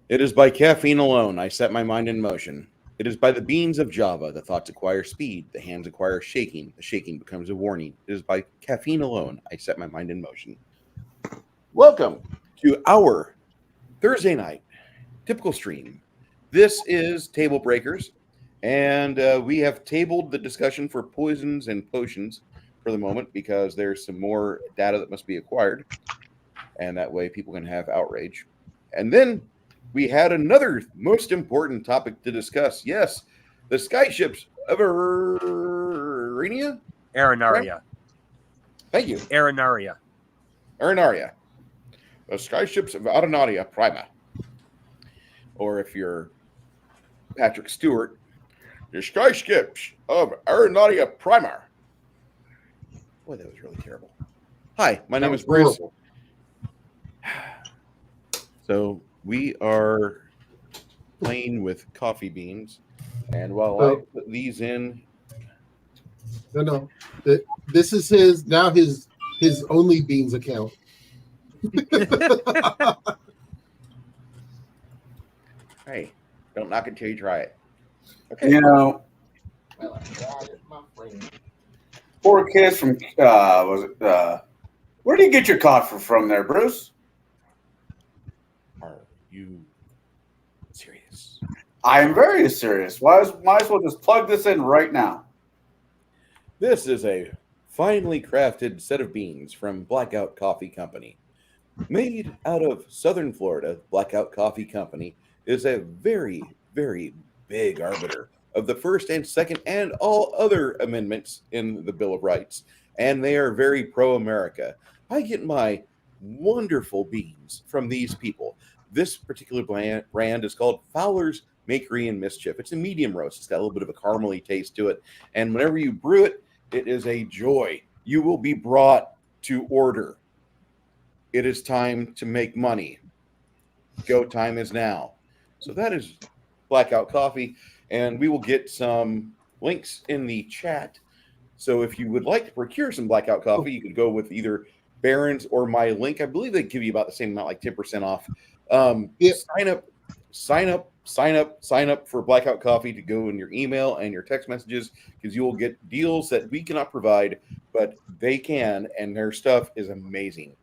It is by caffeine alone I set my mind in motion. It is by the beans of Java the thoughts acquire speed, the hands acquire shaking, the shaking becomes a warning. It is by caffeine alone I set my mind in motion. Welcome to our Thursday night typical stream. This is TableBreakers, and we have tabled the discussion for poisons and potions for the moment because there's some more data that must be acquired, and that way people can have outrage. And then we had another most important topic to discuss. Yes, the Skyships of Arenaria. Arenaria. Thank you. Arenaria. Arenaria. The Skyships of Arenaria Prima. Or if you're Patrick Stewart, the Skyships of Arenaria Prima. Boy, that was really terrible. Hi, my name is Bruce. So we are playing with coffee beans, and while I put these in, no, this is his only beans account. Hey, don't knock it till you try it. Okay. You know, poor kids from where do you get your coffee from there, Bruce? Are you serious? I am very serious. Might as well just plug this in right now. This is a finely crafted set of beans from Blackout Coffee Company. Made out of Southern Florida, Blackout Coffee Company is a very, very big arbiter of the First and Second and all other amendments in the Bill of Rights. And they are very pro-America. I get my wonderful beans from these people. This particular brand is called Fowler's Makery and Mischief. It's a medium roast. It's got a little bit of a caramely taste to it. And whenever you brew it, it is a joy. You will be brought to order. It is time to make money. Go time is now. So that is Blackout Coffee. And we will get some links in the chat. So if you would like to procure some Blackout Coffee, you could go with either Barron's or my link. I believe they give you about the same amount, like 10% off. Sign up for Blackout Coffee to go in your email and your text messages, because you will get deals that we cannot provide, but they can, and their stuff is amazing.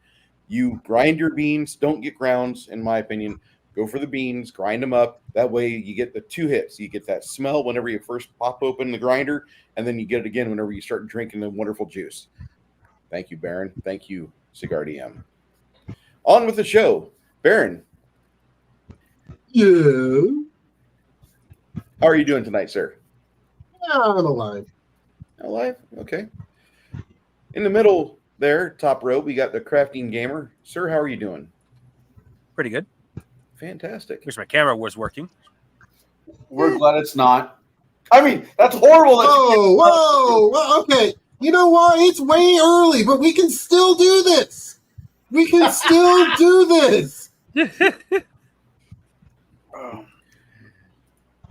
You grind your beans, don't get grounds, in my opinion. Go for the beans, grind them up. That way you get the two hits. You get that smell whenever you first pop open the grinder, and then you get it again whenever you start drinking the wonderful juice. Thank you, Baron. Thank you, Cigar DM. On with the show. Baron. Yeah. How are you doing tonight, sir? I'm alive. Alive? Okay. In the middle there, top row, we got the Crafting Gamer. Sir, how are you doing? Pretty good. Fantastic. Wish my camera was working. We're glad it's not. I mean, that's horrible. Whoa, okay. You know what? It's way early, but we can still do this. We can still do this.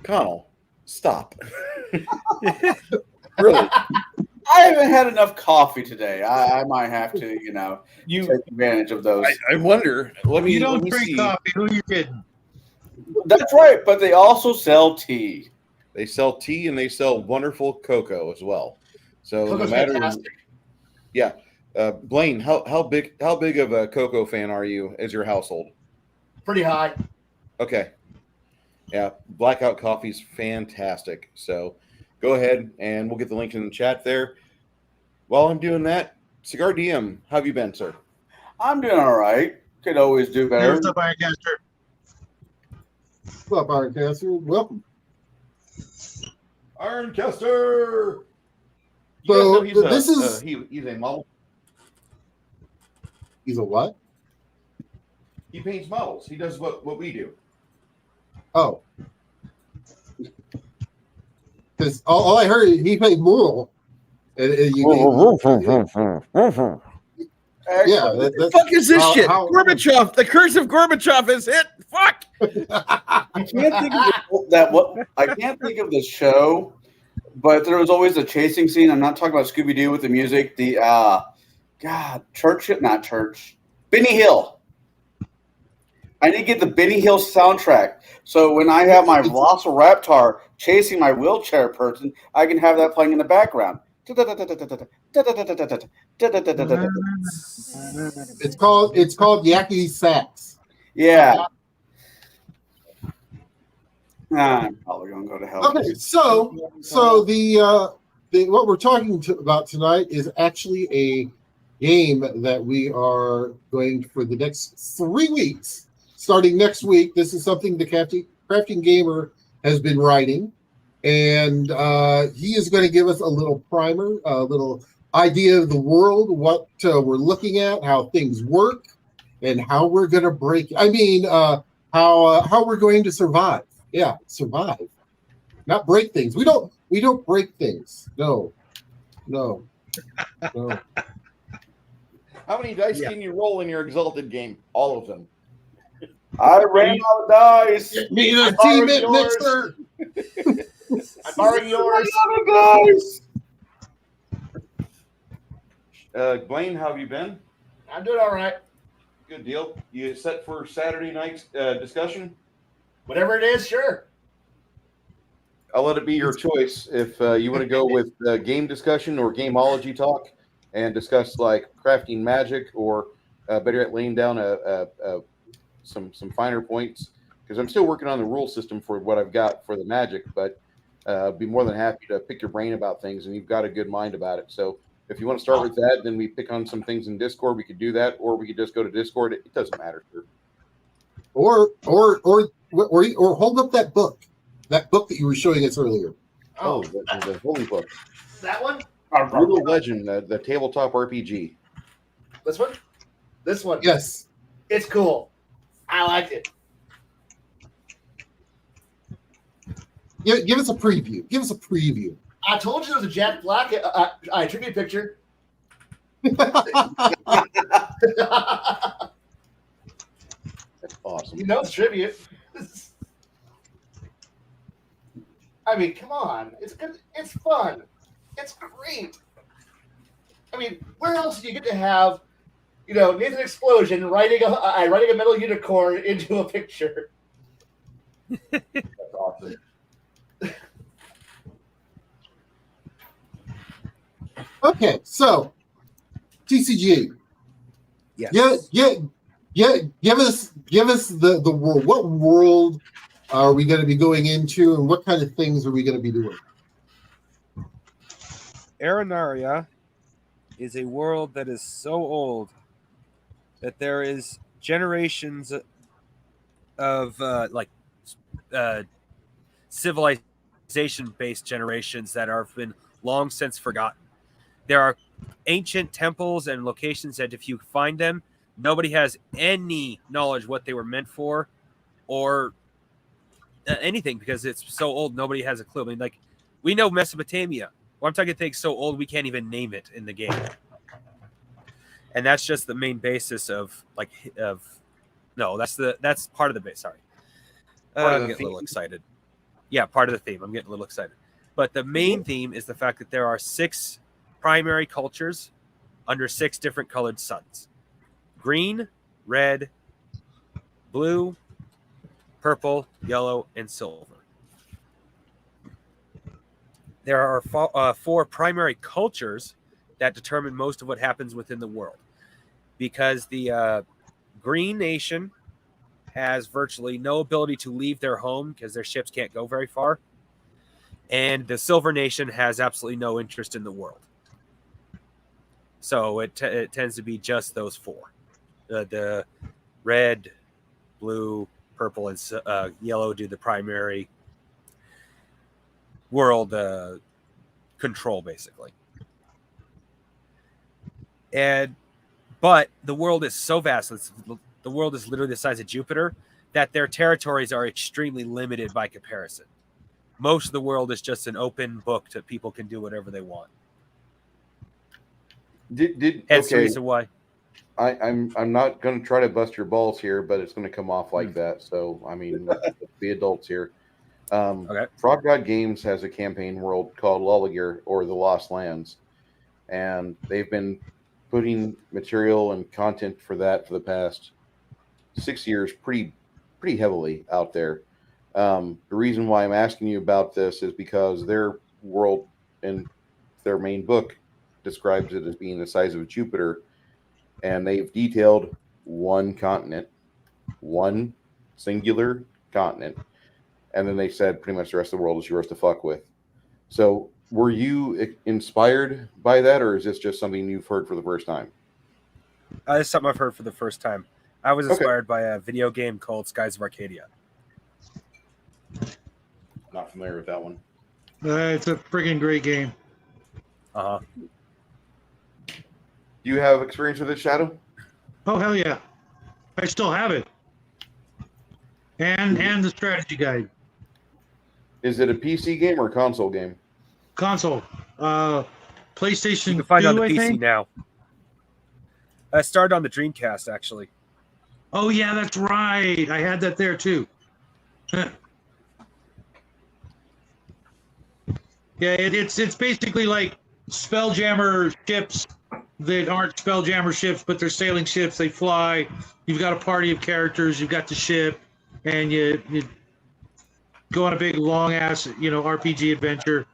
Connell, stop. Really? I haven't had enough coffee today. I might have to, take advantage of those. I wonder. You don't drink coffee. Who are you kidding? That's right, but they also sell tea. They sell tea and they sell wonderful cocoa as well. So Cocoa's no matter, fantastic. Yeah, Blaine, how big of a cocoa fan are you as your household? Pretty high. Okay. Yeah, Blackout Coffee's fantastic. So go ahead and we'll get the link in the chat there. While I'm doing that, Cigar DM, how have you been, sir? I'm doing all right. Could always do better. What's up, Ironcaster? What's up, Ironcaster? Welcome. Ironcaster! So he's a model. He's a what? He paints models. He does what we do. Oh. Because all I heard, he played Mool. Yeah, What the fuck is this shit? Gorbachev, the curse of Gorbachev is hit. Fuck. I can't think of I can't think of the show, but there was always a chasing scene. I'm not talking about Scooby Doo with the music. The Benny Hill. I need to get the Benny Hill soundtrack. So when I have my Velociraptor chasing my wheelchair person, I can have that playing in the background. It's called Yakety Sax. Yeah. I'm probably gonna go to hell. Okay, so the what we're talking about tonight is actually a game that we are going for the next 3 weeks, starting next week. This is something the crafting gamer has been writing, and he is going to give us a little primer, a little idea of the world, what we're looking at, how things work, and how we're going to break. I mean, how we're going to survive. Yeah, survive. Not break things. We don't break things. No. How many dice can you roll in your Exalted game? All of them. I ran out of dice. Need a I borrowed team yours. mixer. I borrowed yours. Blaine, how have you been? I'm doing all right. Good deal. You set for Saturday night's discussion? Whatever it is, sure. I'll let it be your choice if you want to go with game discussion or gameology talk and discuss like crafting magic, or better yet, laying down some finer points, because I'm still working on the rule system for what I've got for the magic, but I'd be more than happy to pick your brain about things, and you've got a good mind about it. So if you want to start with that, then we pick on some things in Discord. We could do that, or we could just go to Discord. It doesn't matter. Sure. Or hold up that book that you were showing us earlier. Oh, the holy book. That one? Brutal Legend, the tabletop RPG. This one? This one. Yes. It's cool. I like it. Give us a preview. Give us a preview. I told you it was a Jack Black tribute picture. That's awesome. You know it's tribute. I mean, come on. It's good. It's fun. It's great. I mean, where else do you get to have, Nathan Explosion writing a metal unicorn into a picture? That's awesome. Okay, so TCG. Yes. Yeah. Give us the world. What world are we going to be going into, and what kind of things are we going to be doing? Arenaria is a world that is so old that there is generations of civilization-based generations that have been long since forgotten. There are ancient temples and locations that if you find them, nobody has any knowledge what they were meant for or anything, because it's so old, nobody has a clue. I mean, like, we know Mesopotamia. Well, I'm talking things so old we can't even name it in the game. And that's just the main basis that's part of the base. Sorry. I'm getting a little excited. Yeah, part of the theme. I'm getting a little excited. But the main theme is the fact that there are 6 primary cultures under 6 different colored suns: green, red, blue, purple, yellow, and silver. There are 4 primary cultures that determine most of what happens within the world, because the Green Nation has virtually no ability to leave their home because their ships can't go very far, and the Silver Nation has absolutely no interest in the world. So it tends to be just those 4. The red, blue, purple, and yellow do the primary world control, basically. But the world is so vast, the world is literally the size of Jupiter, that their territories are extremely limited by comparison. Most of the world is just an open book that people can do whatever they want. Hence the reason why. I'm not going to try to bust your balls here, but it's going to come off like that. So, I mean, let's be adults here. Okay. Frog God Games has a campaign world called Lullager, or the Lost Lands, and they've been putting material and content for that for the past 6 years pretty heavily out there. The reason why I'm asking you about this is because their world in their main book describes it as being the size of Jupiter, and they've detailed one continent, one singular continent, and then they said pretty much the rest of the world is yours to fuck with. So, were you inspired by that, or is this just something you've heard for the first time? It's something I've heard for the first time. I was Okay. inspired by a video game called Skies of Arcadia. Not familiar with that one. It's a friggin' great game. Uh-huh. Do you have experience with it, Shadow? Oh hell yeah, I still have it, and the strategy guide. Is it a PC game or a console game? Console, PlayStation You can find it on 2, the I PC think. now. I started on the Dreamcast, actually. Oh yeah, that's right. I had that there too. Yeah, it's basically like Spelljammer ships that aren't Spelljammer ships, but they're sailing ships. They fly. You've got a party of characters. You've got the ship, and you go on a big long ass RPG adventure.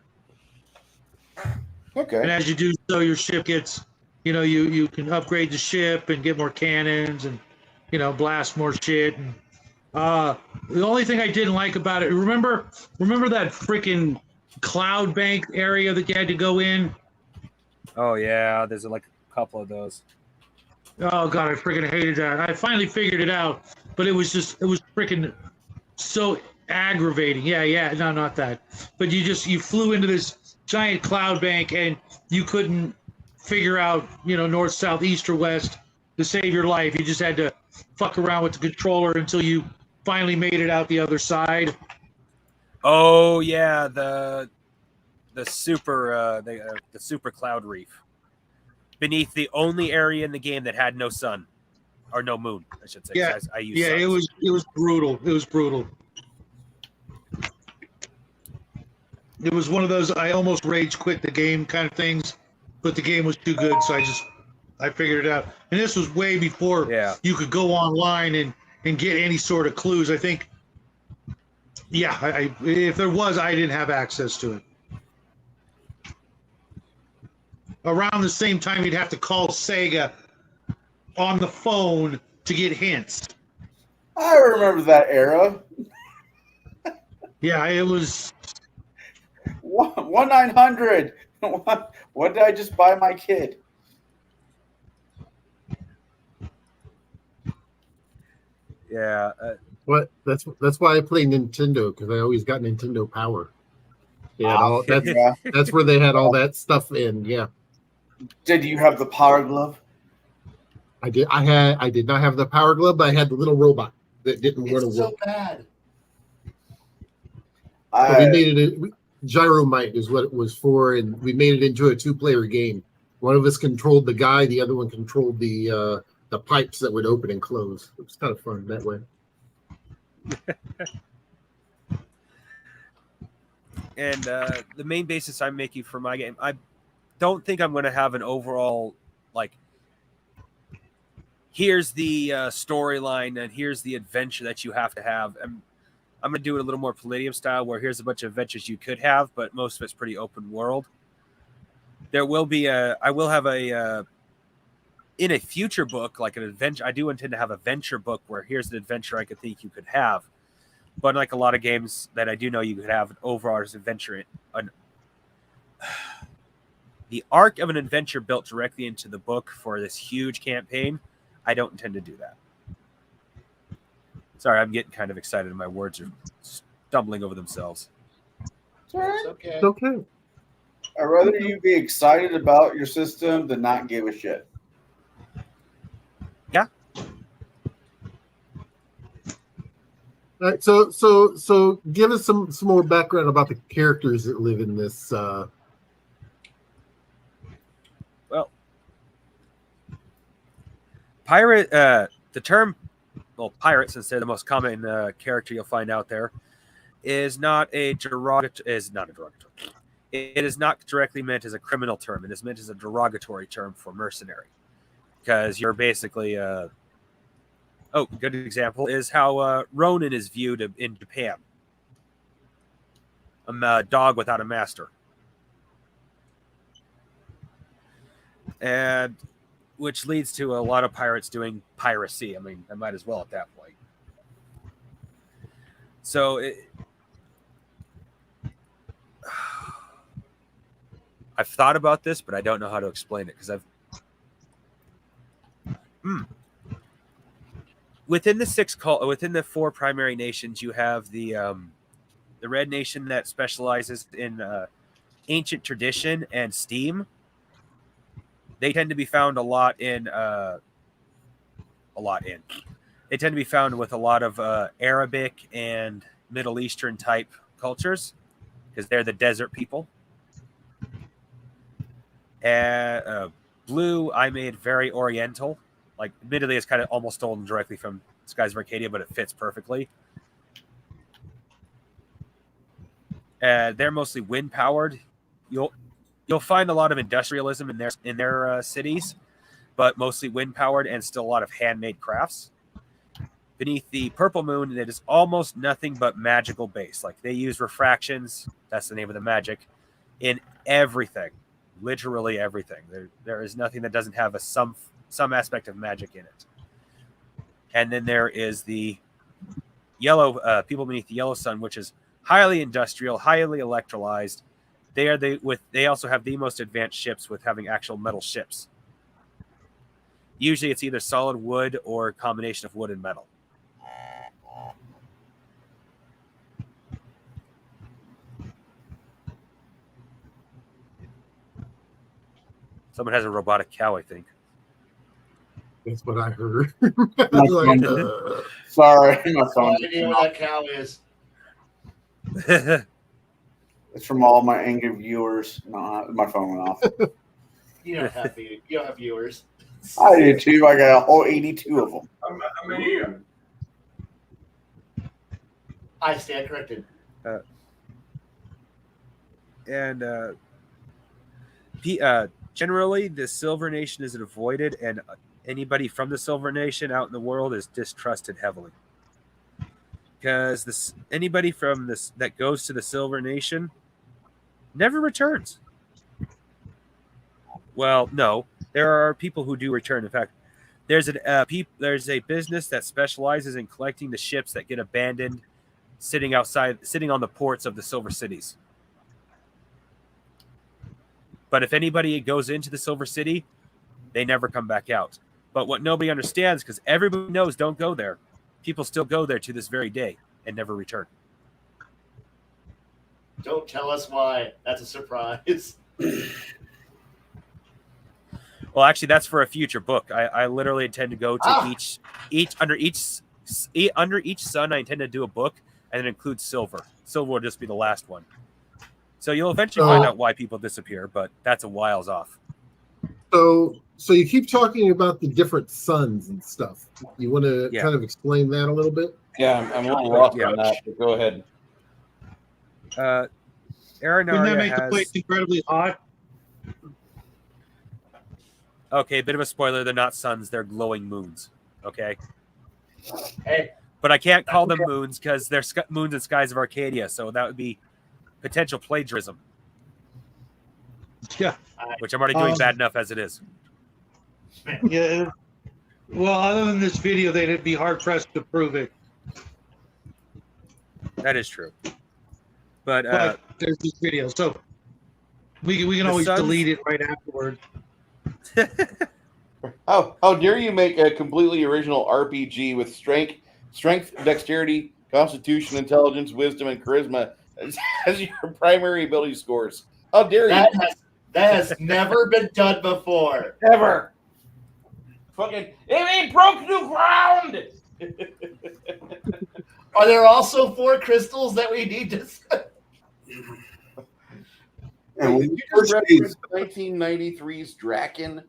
Okay. And as you do so, your ship gets, you can upgrade the ship and get more cannons and, blast more shit. And the only thing I didn't like about it, remember that freaking cloud bank area that you had to go in? Oh, yeah. There's like a couple of those. Oh god, I freaking hated that. I finally figured it out, but it was freaking so aggravating. Yeah, no, not that. But you flew into this giant cloud bank and you couldn't figure out, north, south, east, or west to save your life. You just had to fuck around with the controller until you finally made it out the other side. Oh, yeah. The super the super cloud reef. Beneath the only area in the game that had no sun. Or no moon, I should say. Yeah, I use yeah, suns. it was brutal. It was brutal. It was one of those I almost rage quit the game kind of things, but the game was too good, so I figured it out. And this was way before you could go online and get any sort of clues. I think, if there was, I didn't have access to it. Around the same time, you'd have to call Sega on the phone to get hints. I remember that era. Yeah, it was 1-900. What did I just buy my kid? Yeah. What? That's why I play Nintendo, because I always got Nintendo Power. Yeah, that's where they had all that stuff in. Yeah. Did you have the Power Glove? I did. I did not have the Power Glove, but I had the little robot that didn't want to It's so work. bad. So we made it. Gyromite is what it was for, and we made it into a 2-player game. One of us controlled the guy, the other one controlled the pipes that would open and close. It was kind of fun that way. And the main basis I'm making for my game, I don't think I'm going to have an overall, here's the storyline and here's the adventure that you have to have. I'm going to do it a little more Palladium style, where here's a bunch of adventures you could have, but most of it's pretty open world. I will have in a future book, like an adventure. I do intend to have a venture book where here's an adventure I could think you could have. But like a lot of games that I do know you could have an overall adventure. The arc of an adventure built directly into the book for this huge campaign, I don't intend to do that. Sorry, I'm getting kind of excited and my words are stumbling over themselves. It's okay. It's okay. I'd rather you be excited about your system than not give a shit. Yeah. All right, so give us some more background about the characters that live in this. Well, pirate. The term, pirate, since they're the most common character you'll find out there, is not a derogatory. It is not directly meant as a criminal term. It is meant as a derogatory term for mercenary, because you're basically Oh, good example is how Ronin is viewed in Japan. A dog without a master. And which leads to a lot of pirates doing piracy. I mean, I might as well at that point. So I've thought about this, but I don't know how to explain it because within the four primary nations, you have the Red Nation that specializes in ancient tradition and steam. They tend to be found They tend to be found with a lot of Arabic and Middle Eastern type cultures because they're the desert people. And blue, I made very oriental. Like, admittedly, it's kind of almost stolen directly from Skies of Arcadia, but it fits perfectly. They're mostly wind powered. You'll find a lot of industrialism in their cities, but mostly wind powered and still a lot of handmade crafts. Beneath the purple moon, it is almost nothing but magical base. Like, they use refractions, that's the name of the magic, in everything, literally everything. There is nothing that doesn't have some aspect of magic in it. And then there is the yellow people beneath the yellow sun, which is highly industrial, highly electrolyzed. They also have the most advanced ships with having actual metal ships. Usually it's either solid wood or a combination of wood and metal. Someone has a robotic cow, I think. That's what I heard. Sorry, my No phone. idea what that cow is. It's from all my angry viewers. No, my phone went off. You don't have viewers. I do too. I got a whole 82 of them. I'm here. I stand corrected. Generally, the Silver Nation is avoided, and anybody from the Silver Nation out in the world is distrusted heavily. Because anybody from this that goes to the Silver Nation never returns. Well, no, there are people who do return. In fact, there's a business that specializes in collecting the ships that get abandoned, sitting on the ports of the Silver Cities. But if anybody goes into the Silver City, they never come back out. But what nobody understands, because everybody knows don't go there, people still go there to this very day and never return. Don't tell us why. That's a surprise. Well, actually, that's for a future book. I literally intend to go to under each sun. I intend to do a book, and it includes silver. Silver will just be the last one. So you'll eventually find out why people disappear, but that's a whiles off. So you keep talking about the different suns and stuff. You want to kind of explain that a little bit? Yeah, I'm a little lost on that, but go ahead. Wouldn't that make the place incredibly hot? Okay, bit of a spoiler. They're not suns. They're glowing moons. Okay. Hey. But I can't call them moons because they're moons and skies of Arcadia, so that would be potential plagiarism. Yeah. Which I'm already doing bad enough as it is. Yeah. Well, other than this video, they'd be hard pressed to prove it. That is true. But there's this video, so we can always delete it right afterward. How dare you make a completely original RPG with strength, dexterity, constitution, intelligence, wisdom, and charisma as your primary ability scores? How dare you? That has never been done before. Ever. Fucking, it broke new ground. Are there also 4 crystals that we need to? And Did you just reference 1993's Draken?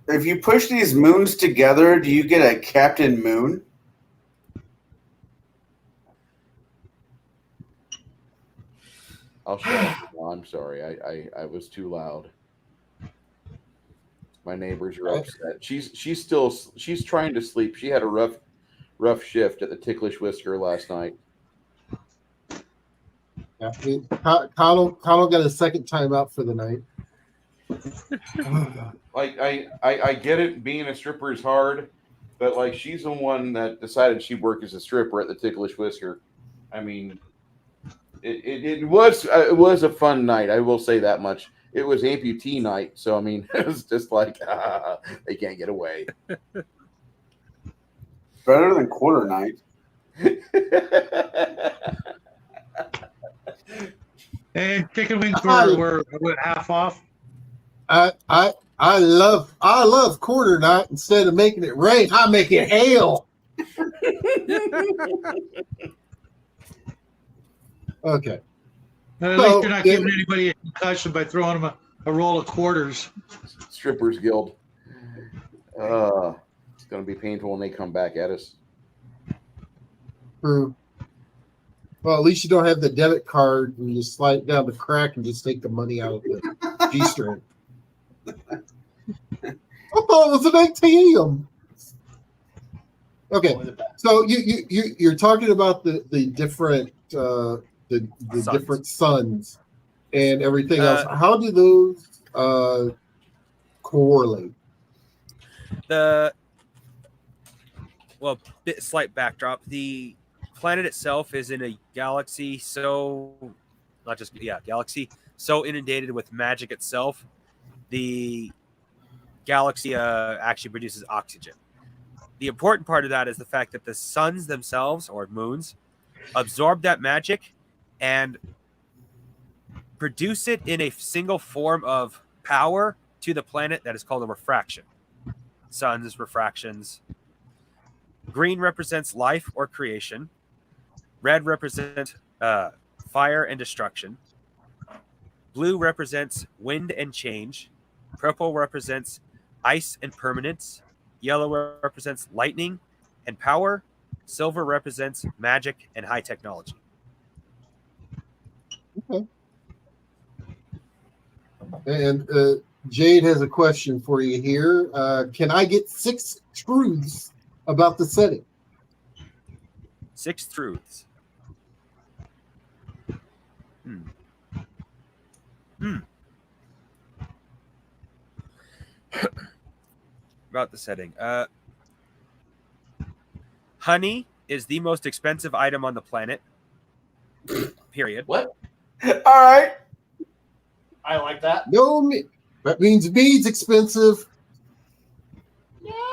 If you push these moons together, do you get a Captain Moon? I'll shut up. I'm sorry. I was too loud. My neighbors are upset. She's trying to sleep. She had a rough shift at the Ticklish Whisker last night. Yeah, Connell got a second time out for the night. Like I get it, being a stripper is hard, but like she's the one that decided she'd work as a stripper at the Ticklish Whisker. I mean, it was a fun night. I will say that much. It was amputee night, so I mean, it was just like they can't get away. Better than quarter night. And chicken wings were half off. I love quarter night. Instead of making it rain, I make it hail. Okay. At least you're not giving anybody a concussion by throwing them a roll of quarters. Strippers Guild. It's going to be painful when they come back at us. True. Well, at least you don't have the debit card and you just slide it down the crack and just take the money out of the G-string. I thought it was an ATM. Okay, so you're talking about the different the Suns. different suns and everything else. How do those correlate? Slight backdrop. The planet itself is in a galaxy so inundated with magic itself. The galaxy actually produces oxygen. The important part of that is the fact that the suns themselves, or moons, absorb that magic and produce it in a single form of power to the planet that is called a refraction. Suns, refractions. Green represents life or creation. Red represents fire and destruction. Blue represents wind and change. Purple represents ice and permanence. Yellow represents lightning and power. Silver represents magic and high technology. Okay. And Jade has a question for you here. Can I get 6 truths about the setting? 6 truths. About the setting. Honey is the most expensive item on the planet. Period. What? All right. I like that. No, that means mead's expensive.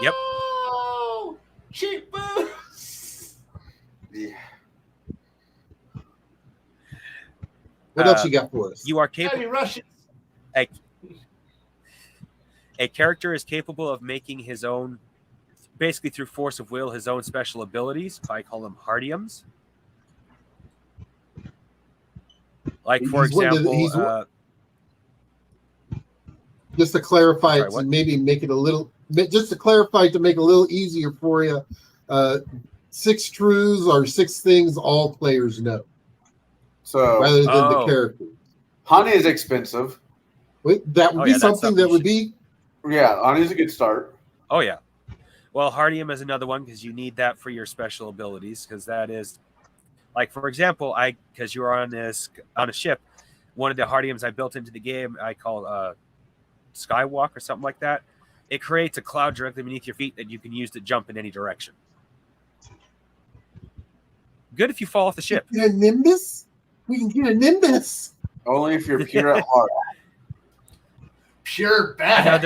Yep. Cheap booze. Yeah. What else you got for us? You are Gotta capable. be Russians. A character is capable of making his own, basically through force of will, his own special abilities. I call them hardiums. Like, for example, just to clarify, sorry, what? maybe make it a little, just to clarify, to make it a little easier for you, 6 truths or 6 things all players know, So rather than the character. honey is expensive. That would be something that would be. Yeah, honey's a good start. Oh, yeah. Well, hardium is another one because you need that for your special abilities, because that is, like, for example, because you are on a ship, one of the hardiums I built into the game I call Skywalk or something like that. It creates a cloud directly beneath your feet that you can use to jump in any direction. Good if you fall off the ship. Get a Nimbus? We can get a Nimbus. Only if you're pure at heart. Pure bad.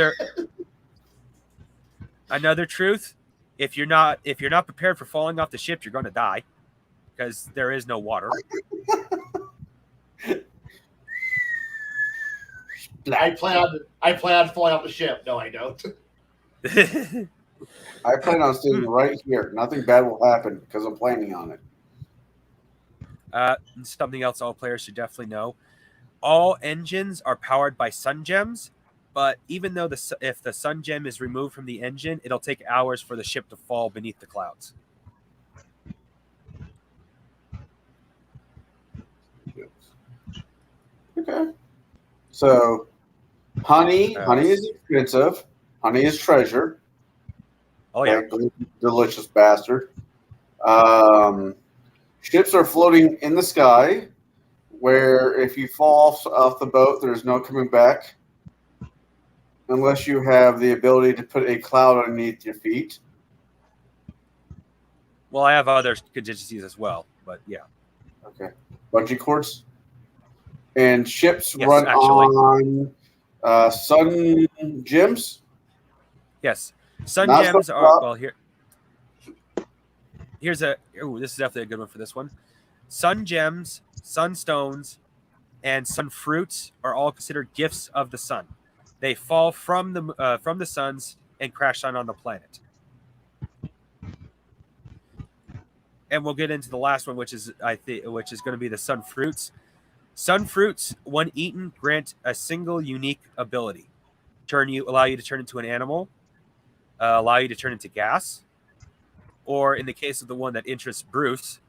Another truth: if you're not prepared for falling off the ship, you're going to die because there is no water. I plan on falling off the ship. No, I don't. I plan on staying right here. Nothing bad will happen because I'm planning on it. Something else all players should definitely know: all engines are powered by sun gems. But even though if the sun gem is removed from the engine, it'll take hours for the ship to fall beneath the clouds. Okay. So, honey is expensive. Honey is treasure. Oh yeah. Like, delicious bastard. Ships are floating in the sky, where if you fall off the boat, there's no coming back, unless you have the ability to put a cloud underneath your feet. Well, I have other contingencies as well, but yeah. Okay. Bungee cords. And ships Yes, run actually. on sun gems. Yes. Sun Not gems so are far. well here. Here's a this is definitely a good one for this one. Sun gems, sunstones, and sun fruits are all considered gifts of the sun. They fall from the suns and crash down on the planet. And we'll get into the last one, which is going to be the sun fruits. Sun fruits, when eaten, grant a single unique ability. Allow you to turn into an animal, allow you to turn into gas, or in the case of the one that interests Bruce,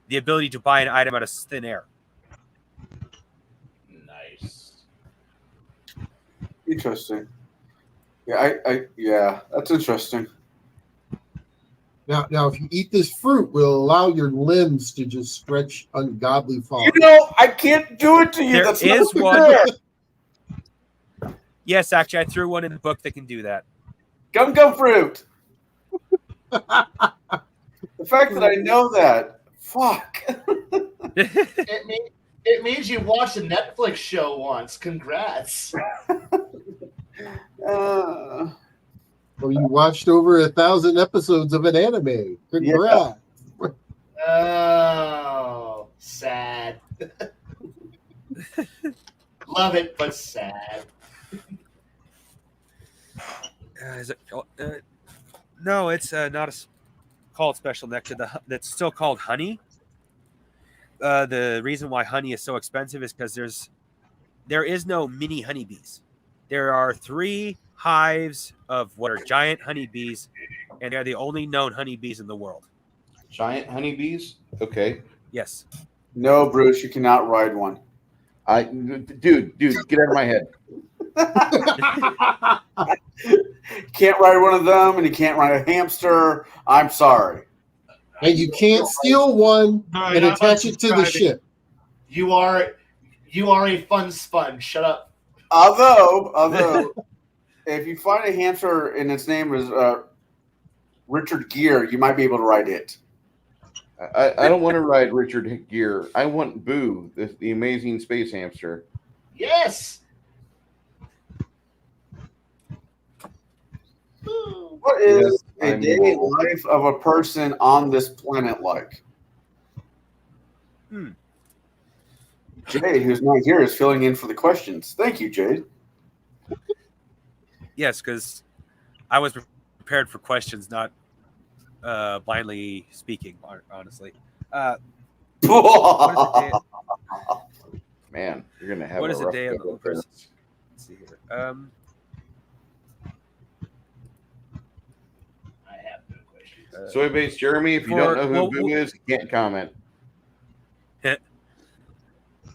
the ability to buy an item out of thin air. Nice. Interesting. Yeah, that's interesting. Now, if you eat this fruit, will allow your limbs to just stretch ungodly far. You know, I can't do it to you. There That's is not one. fair. Yes, actually, I threw one in the book that can do that. Gum fruit. The fact that I know that, fuck. It means you watched a Netflix show once. Congrats. Or you watched over 1,000 episodes of an anime. Congrats. Oh, sad. Love it, but sad. Is it? No, it's not called special nectar. That's still called honey. The reason why honey is so expensive is because there is no mini honeybees. There are 3 hives of what are giant honeybees, and they're the only known honeybees in the world. Giant honeybees? Okay. Yes. No, Bruce, you cannot ride one. Dude, get out of my head. Can't ride one of them, and you can't ride a hamster. I'm sorry. And you can't steal one All and I'm attach it to the unsubscribing. ship. You are a fun sponge. Shut up. Although, if you find a hamster and its name is Richard Gere, you might be able to ride it. I don't want to ride Richard Gere. I want Boo, the amazing space hamster. Yes. What is Yes, a I'm day mobile. life of a person on this planet like? Jade, who's not here, is filling in for the questions. Thank you, Jade. Yes, because I was prepared for questions, not blindly speaking. Honestly, what is a day? Man, you're gonna have What a is a rough day of go a with this. person? Let's see here. I have no questions. Soy based Jeremy, if you don't know who Boo is, you can't comment.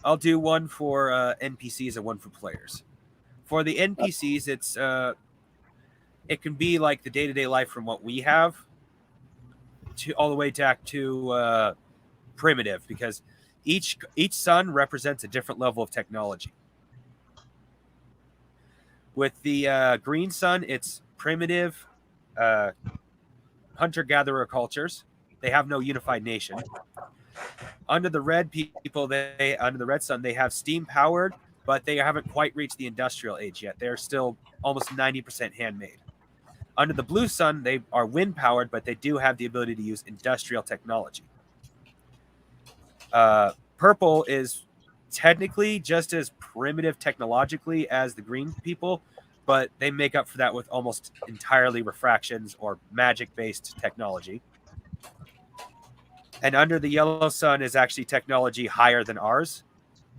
I'll do one for NPCs and one for players. For the NPCs, it can be like the day-to-day life from what we have to all the way back to primitive, because each sun represents a different level of technology. With the green sun, it's primitive hunter-gatherer cultures. They have no unified nation. Under the red people, under the red sun, they have steam powered, but they haven't quite reached the industrial age yet. They're still almost 90% handmade. Under the blue sun, they are wind powered, but they do have the ability to use industrial technology. Purple is technically just as primitive technologically as the green people, but they make up for that with almost entirely refractions or magic-based technology. And under the yellow sun is actually technology higher than ours.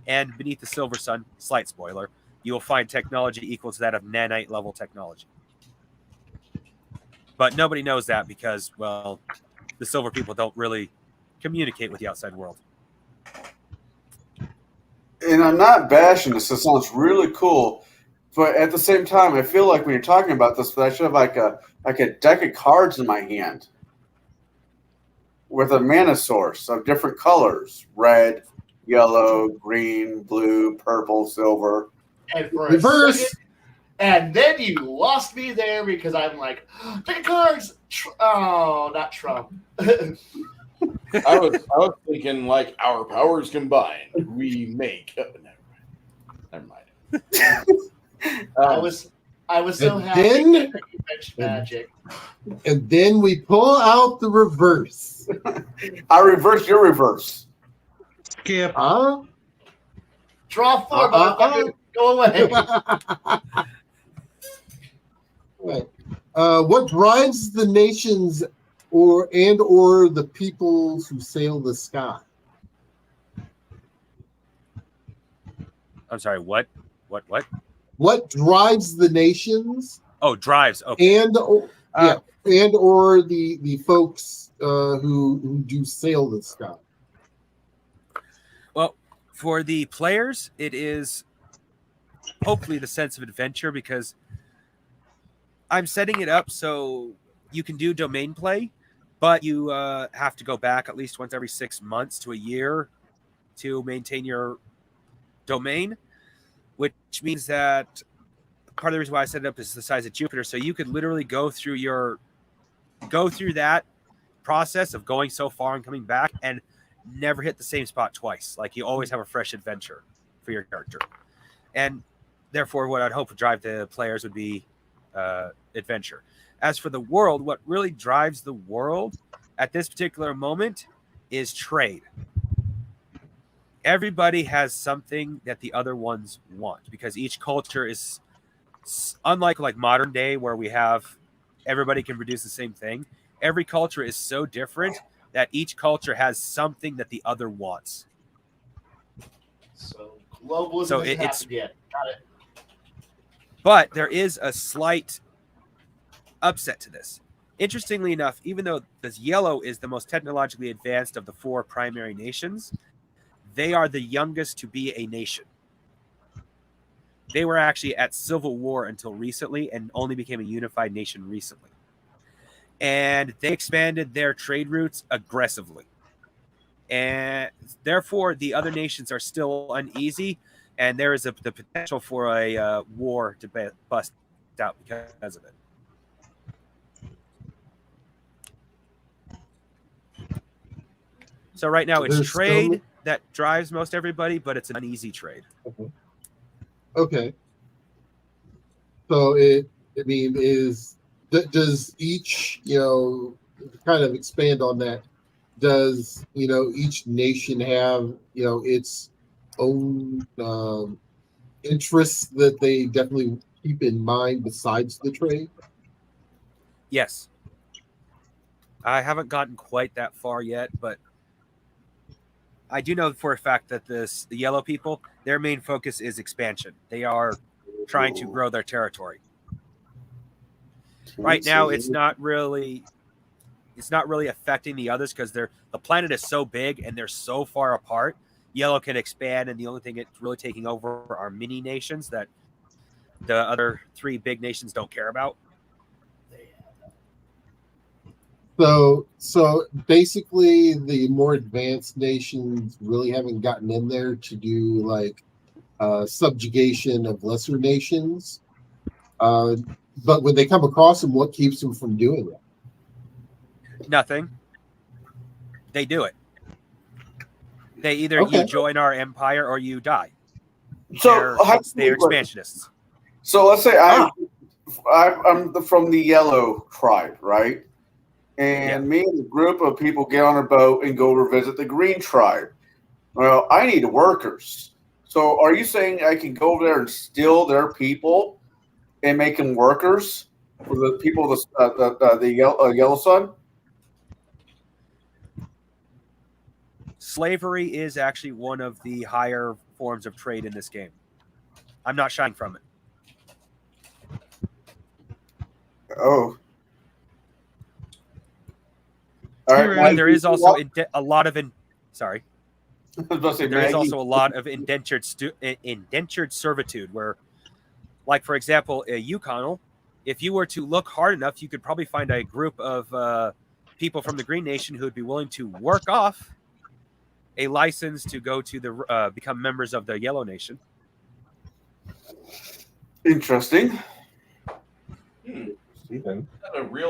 And beneath the silver sun, slight spoiler, you will find technology equal to that of nanite level technology. But nobody knows that because, well, the silver people don't really communicate with the outside world. And I'm not bashing this. This sounds really cool. But at the same time, I feel like when you're talking about this, that I should have like a deck of cards in my hand with a mana source of different colors: red, yellow, green, blue, purple, silver. And for Reverse. a second, and then you lost me there because I'm like, pick cards. Oh, not Trump. I was thinking like our powers combined, we make. Never mind. I was so And happy then- that you mentioned magic. And then we pull out the reverse. I reverse your reverse. Skip. Huh? Draw four, motherfucker. Go away. Right. What drives the nations or the peoples who sail the sky? I'm sorry. What? What drives the nations Oh, drives. Okay. and or the folks who do sail the sky? Well, for the players, it is hopefully the sense of adventure, because I'm setting it up so you can do domain play, but you have to go back at least once every 6 months to a year to maintain your domain, which means that part of the reason why I set it up is the size of Jupiter. So you could literally go through that process of going so far and coming back and never hit the same spot twice. Like, you always have a fresh adventure for your character. And therefore, what I'd hope would drive the players would be adventure. As for the world, what really drives the world at this particular moment is trade. Everybody has something that the other ones want, because each culture is unlike like modern day where we have everybody can produce the same thing. Every culture is so different that each culture has something that the other wants. So globalism So hasn't it's- happened yet. Got it. But there is a slight upset to this. Interestingly enough, even though this yellow is the most technologically advanced of the 4 primary nations, they are the youngest to be a nation. They were actually at civil war until recently and only became a unified nation recently. And they expanded their trade routes aggressively. And therefore, the other nations are still uneasy, and there is the potential for a war to bust out because of it. So right now it's There's trade that drives most everybody, but it's an uneasy trade. Okay. So does each, kind of expand on that? Does, each nation have, its own interests that they definitely keep in mind besides the trade? Yes. I haven't gotten quite that far yet, but I do know for a fact that the yellow people, their main focus is expansion. They are trying to grow their territory. Right now, it's not really affecting the others because the planet is so big and they're so far apart. Yellow can expand, and the only thing it's really taking over are mini nations that the other 3 big nations don't care about. So basically, the more advanced nations really haven't gotten in there to do like subjugation of lesser nations. But when they come across them, what keeps them from doing that? Nothing. They do it. They either you join our empire or you die. So they're expansionists. So let's say I'm from the yellow tribe, right? And me and a group of people get on a boat and go to visit the green tribe. Well, I need workers. So are you saying I can go over there and steal their people and make them workers for the people of the yellow sun? Slavery is actually one of the higher forms of trade in this game. I'm not shying from it. Oh. All right. There is also a lot of sorry. I was about to say There is Maggie. also a lot of indentured servitude where Like, for example, a Yukonal, if you were to look hard enough, you could probably find a group of people from the Green Nation who would be willing to work off a license to go to the become members of the Yellow Nation. Interesting.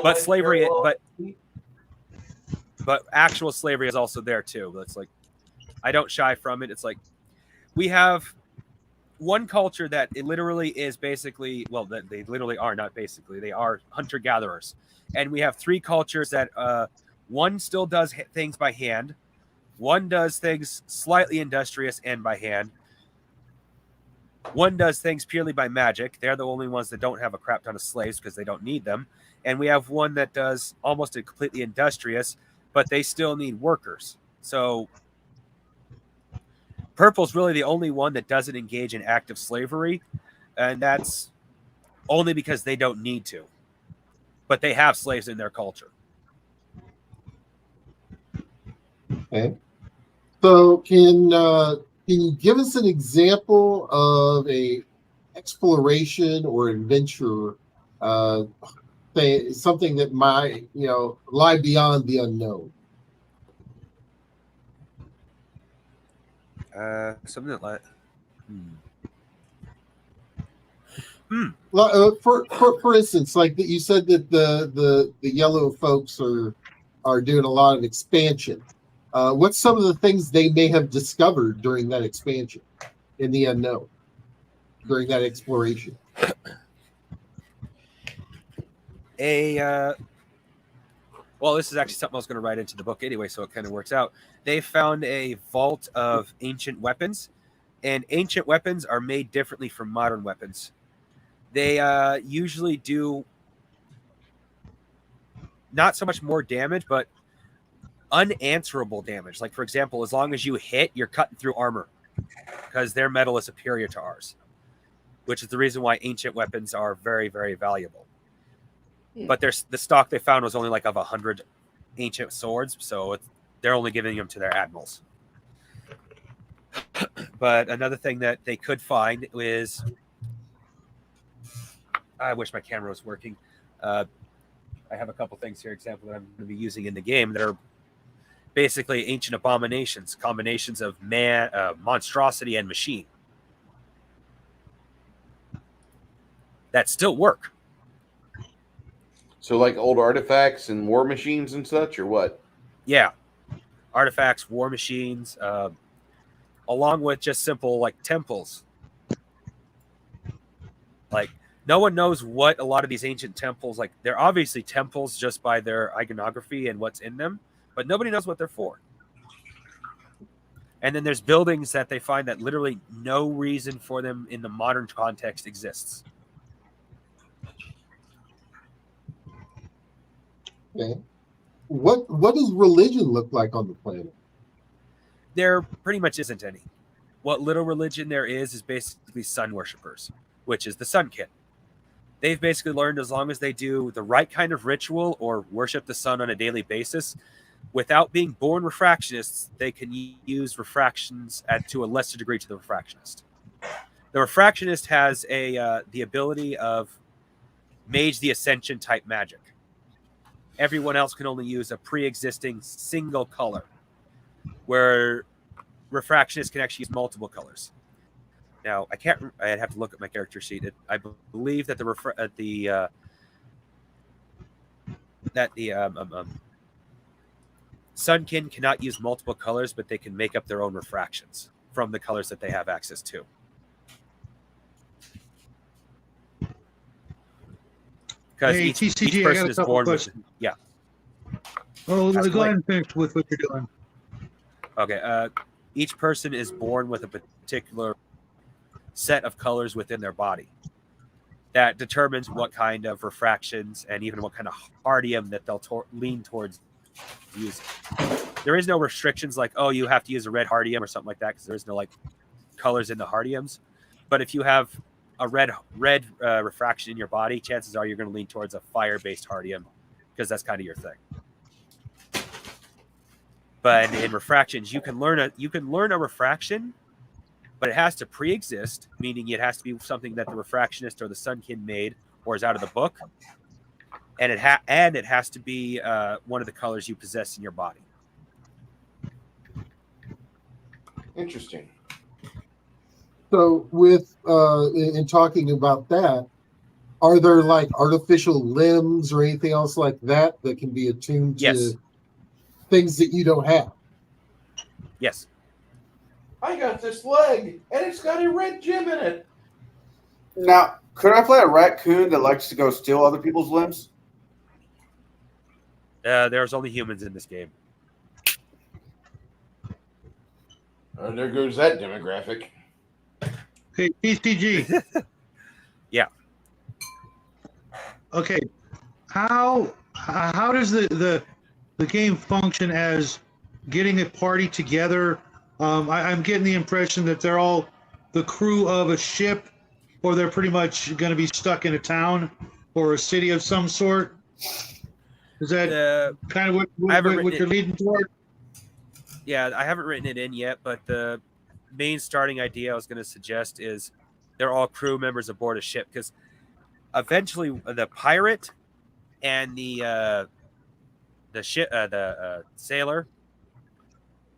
But slavery, but actual slavery is also there too. It's like, I don't shy from it. It's like, we have one culture that it literally is basically, well, they literally are, not basically, they are hunter-gatherers. And we have three cultures that one still does things by hand, one does things slightly industrious and by hand, one does things purely by magic. They're the only ones that don't have a crap ton of slaves because they don't need them. And we have one that does almost a completely industrious, but they still need workers. So Purple's really the only one that doesn't engage in active slavery, and that's only because they don't need to. But they have slaves in their culture. Okay. So can you give us an example of a exploration or adventure, something that might lie beyond the unknown? Something that like, For instance, like that you said that the yellow folks are doing a lot of expansion. What's some of the things they may have discovered during that expansion in the unknown, during that exploration? Well, this is actually something I was going to write into the book anyway, so it kind of works out. They found a vault of ancient weapons, and ancient weapons are made differently from modern weapons. They usually do not so much more damage, but unanswerable damage. Like, for example, as long as you hit, you're cutting through armor because their metal is superior to ours, which is the reason why ancient weapons are very, very valuable. But the stock they found was only like of 100 ancient swords, so they're only giving them to their admirals. But another thing that they could find is, I wish my camera was working. I have a couple things here, example that I'm going to be using in the game that are basically ancient abominations, combinations of man, monstrosity, and machine that still work. So, like old artifacts and war machines and such, or what? Yeah, artifacts, war machines, along with just simple like temples. Like, no one knows what a lot of these ancient temples, like, they're obviously temples just by their iconography and what's in them, but nobody knows what they're for. And then there's buildings that they find that literally no reason for them in the modern context exists. Okay. What does religion look like on the planet? There pretty much isn't any. What little religion there is basically sun worshippers, which is the Sun Kin. They've basically learned as long as they do the right kind of ritual or worship the sun on a daily basis, without being born refractionists, they can use refractions to a lesser degree to the refractionist. The refractionist has the ability of Mage the Ascension type magic. Everyone else can only use a pre-existing single color, where refractionists can actually use multiple colors. Now, I'd have to look at my character sheet. I believe that the Sunkin cannot use multiple colors, but they can make up their own refractions from the colors that they have access to. Because Hey, each TCG, I person got a is couple born with... questions. Yeah. Oh, That's go great. ahead and finish with what you're doing. Okay. Each person is born with a particular set of colors within their body that determines what kind of refractions and even what kind of hardium that they'll lean towards using. There is no restrictions like, oh, you have to use a red hardium or something like that, because there is no like colors in the hardiums. But if you have a red refraction in your body, chances are you're going to lean towards a fire-based hardium, because that's kind of your thing. But in refractions, you can learn a refraction but it has to pre-exist, meaning it has to be something that the refractionist or the Sunkin made or is out of the book, and it has to be one of the colors you possess in your body. Interesting. So, with in talking about that, are there like artificial limbs or anything else like that that can be attuned Yes. to things that you don't have? Yes. I got this leg, and it's got a red gem in it. Now, could I play a raccoon that likes to go steal other people's limbs? There's only humans in this game. Oh, there goes that demographic. Okay, PCG. Yeah. Okay, how does the game function as getting a party together? I'm getting the impression that they're all the crew of a ship, or they're pretty much going to be stuck in a town or a city of some sort. Is that kind of what you're leading toward? Yeah, I haven't written it in yet, but the main starting idea I was going to suggest is they're all crew members aboard a ship, because eventually the pirate and the sailor,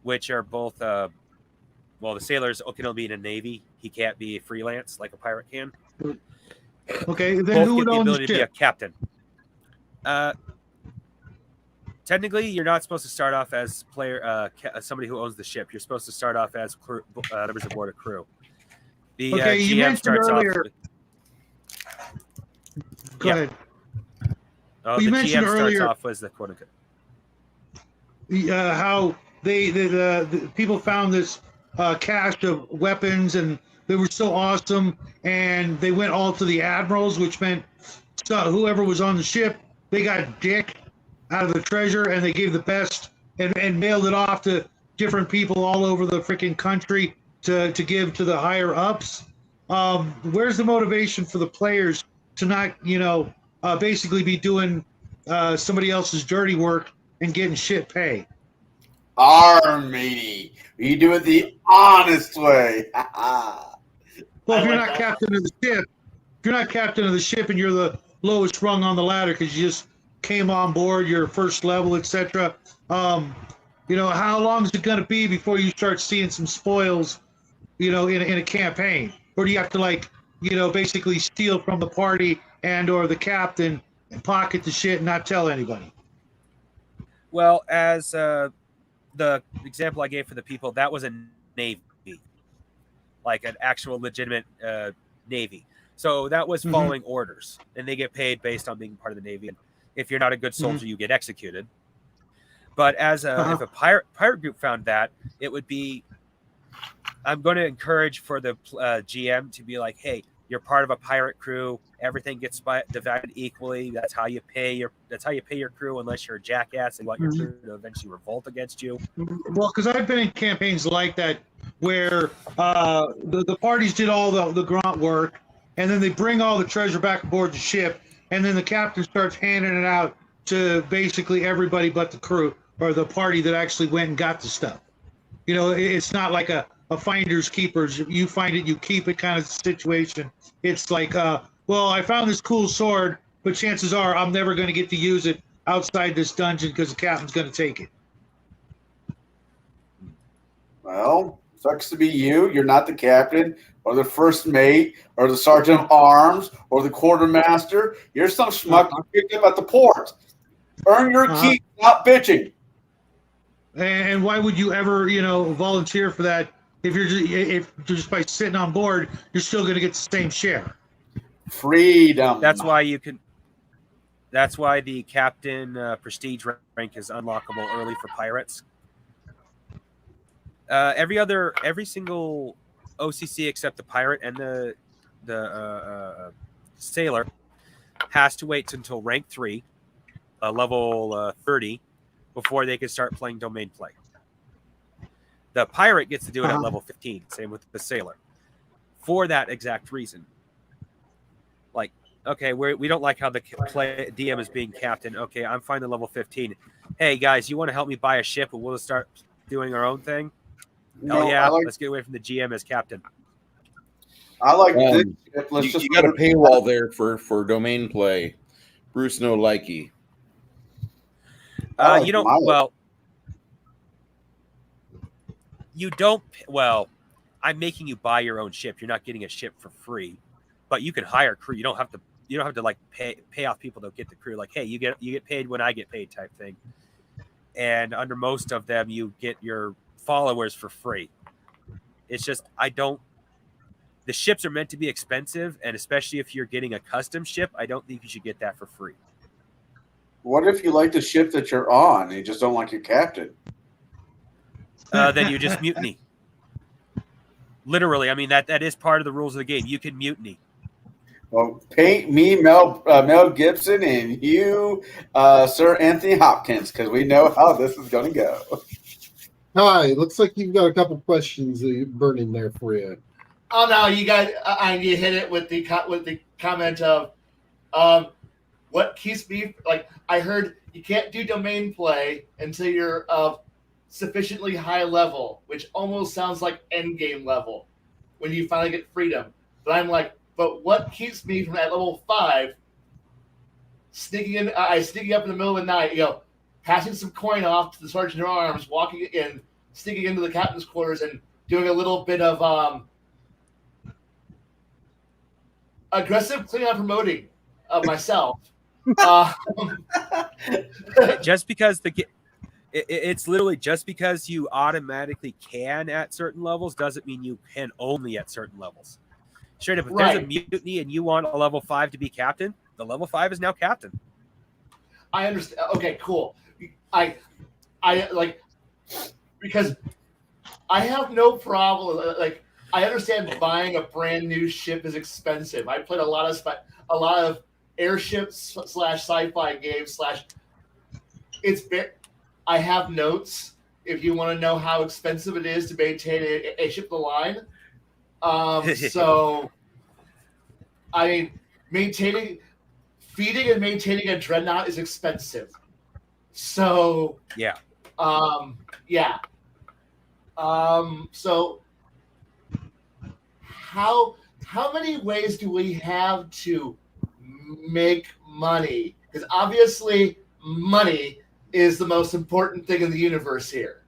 which are both the sailor's can only be in a navy. He can't be freelance like a pirate can. Okay, then Both who get would the own the ability to be a ship? captain. Technically, you're not supposed to start off as somebody who owns the ship. You're supposed to start off as members aboard a crew. The Okay, you GM mentioned starts earlier. Go ahead. Oh, you the mentioned GM earlier- starts off as the quote unquote. How the people found this cache of weapons, and they were so awesome, and they went all to the admirals, which meant whoever was on the ship, they got dick out of the treasure, and they gave the best and mailed it off to different people all over the freaking country to give to the higher ups. Where's the motivation for the players to not, basically be doing somebody else's dirty work and getting shit pay? Matey. You do it the honest way. Well, if you're not captain of the ship, and you're the lowest rung on the ladder because you just came on board, your first level, etc. How long is it going to be before you start seeing some spoils, in a campaign? Or do you have to basically steal from the party and or the captain and pocket the shit and not tell anybody? Well, as the example I gave for the people, that was a navy, like an actual legitimate navy. So that was following orders, and they get paid based on being part of the navy. And if you're not a good soldier, you get executed. But as if a pirate group found that, it would be, I'm going to encourage for the GM to be like, hey, you're part of a pirate crew. Everything gets divided equally. That's how you pay your crew, unless you're a jackass and want your crew to eventually revolt against you. Well, because I've been in campaigns like that where the parties did all the grunt work, and then they bring all the treasure back aboard the ship, and then the captain starts handing it out to basically everybody but the crew or the party that actually went and got the stuff. It's not like a finders keepers. You find it, you keep it kind of situation. It's like, well, I found this cool sword, but chances are I'm never going to get to use it outside this dungeon because the captain's going to take it. Well, sucks to be you. You're not the captain or the first mate or the sergeant of arms or the quartermaster. You're some schmuck you picked up at the port. Earn your keep, not bitching. And why would you ever, volunteer for that? If just by sitting on board, you're still going to get the same share. Freedom. That's why the captain prestige rank is unlockable early for pirates. Every single OCC except the pirate and the sailor has to wait until rank 3, level 30, before they can start playing domain play. The pirate gets to do it at level 15. Same with the sailor. For that exact reason. Like, okay, we don't like how the DM is being captain. Okay, I'm finding level 15. Hey guys, you want to help me buy a ship and we'll start doing our own thing? Hell No, yeah, let's get away from the GM as captain. I like this ship. Let's You, just you got a paywall there for domain play. Bruce no likey. I like You don't. Milo. Well, you don't. Well, I'm making you buy your own ship. You're not getting a ship for free, but you can hire crew. You don't have to. You don't have to like pay off people to get the crew. Like, hey, you get paid when I get paid type thing. And under most of them, you get your followers for free. It's just I don't. The ships are meant to be expensive, and especially if you're getting a custom ship, I don't think you should get that for free. What if you like the ship that you're on and you just don't like your captain? Then you just mutiny. Literally, I mean that is part of the rules of the game. You can mutiny. Well, paint me Mel Gibson and you, Sir Anthony Hopkins, because we know how this is going to go. Hi, looks like you've got a couple questions burning there for you. Oh no, you got you hit it with the comment of what keeps me like. I heard you can't do domain play until you're of sufficiently high level, which almost sounds like end game level when you finally get freedom. But I'm like, but what keeps me from at level 5 sneaking in? Sneaking up in the middle of the night, passing some coin off to the sergeant at arms, walking in, sneaking into the captain's quarters, and doing a little bit of aggressive Klingon promoting of myself. Just because it's literally just because you automatically can at certain levels doesn't mean you can only at certain levels. Straight up, if there's a mutiny and you want a level 5 to be captain, the level 5 is now captain. I understand. Okay, cool. I like, because I have no problem. Like, I understand buying a brand new ship is expensive. I played a lot of airships / sci-fi games / I have notes if you want to know how expensive it is to maintain a ship of the line. So, I mean, feeding and maintaining a dreadnought is expensive. So, yeah. So, how many ways do we have to make money? Because obviously, money is the most important thing in the universe here.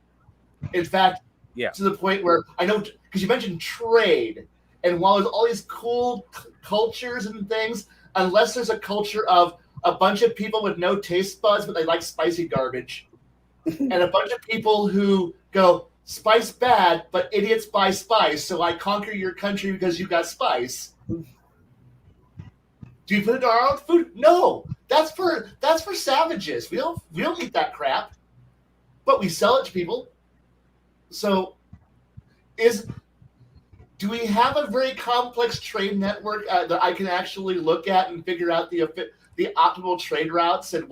In fact, to the point where I know, because you mentioned trade, and while there's all these cool cultures and things, unless there's a culture of a bunch of people with no taste buds, but they like spicy garbage, and a bunch of people who go, spice bad, but idiots buy spice, so I conquer your country because you got spice. Do you put it in our own food? No, that's for savages. We don't eat that crap, but we sell it to people. So, do we have a very complex trade network that I can actually look at and figure out the optimal trade routes and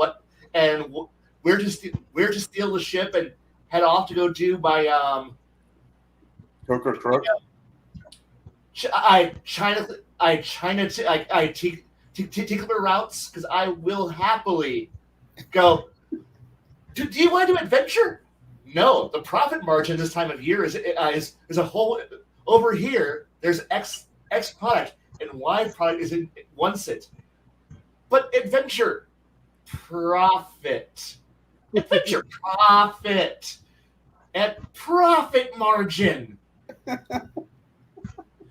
where to steal the ship and head off to go do my Tickler routes, because I will happily go. Do you want to do adventure? No, the profit margin this time of year is a whole. Over here, there's X product and Y product is in one sit, but adventure profit, adventure profit, at profit margin.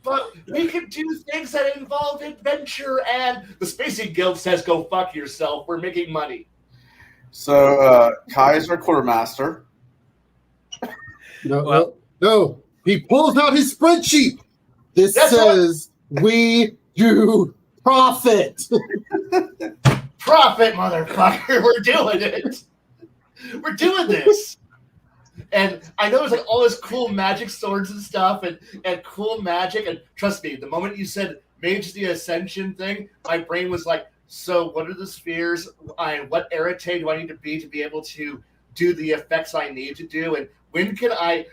But we can do things that involve adventure, and the Spacey Guild says, "Go fuck yourself. We're making money." So Kai is our quartermaster. No. He pulls out his spreadsheet. This says we do profit. Profit, motherfucker. We're doing it. We're doing this. And I know there's like all this cool magic swords and stuff and cool magic. And trust me, the moment you said Mage the Ascension thing, my brain was like, so what are the spheres? What Arete do I need to be able to do the effects I need to do? And when can I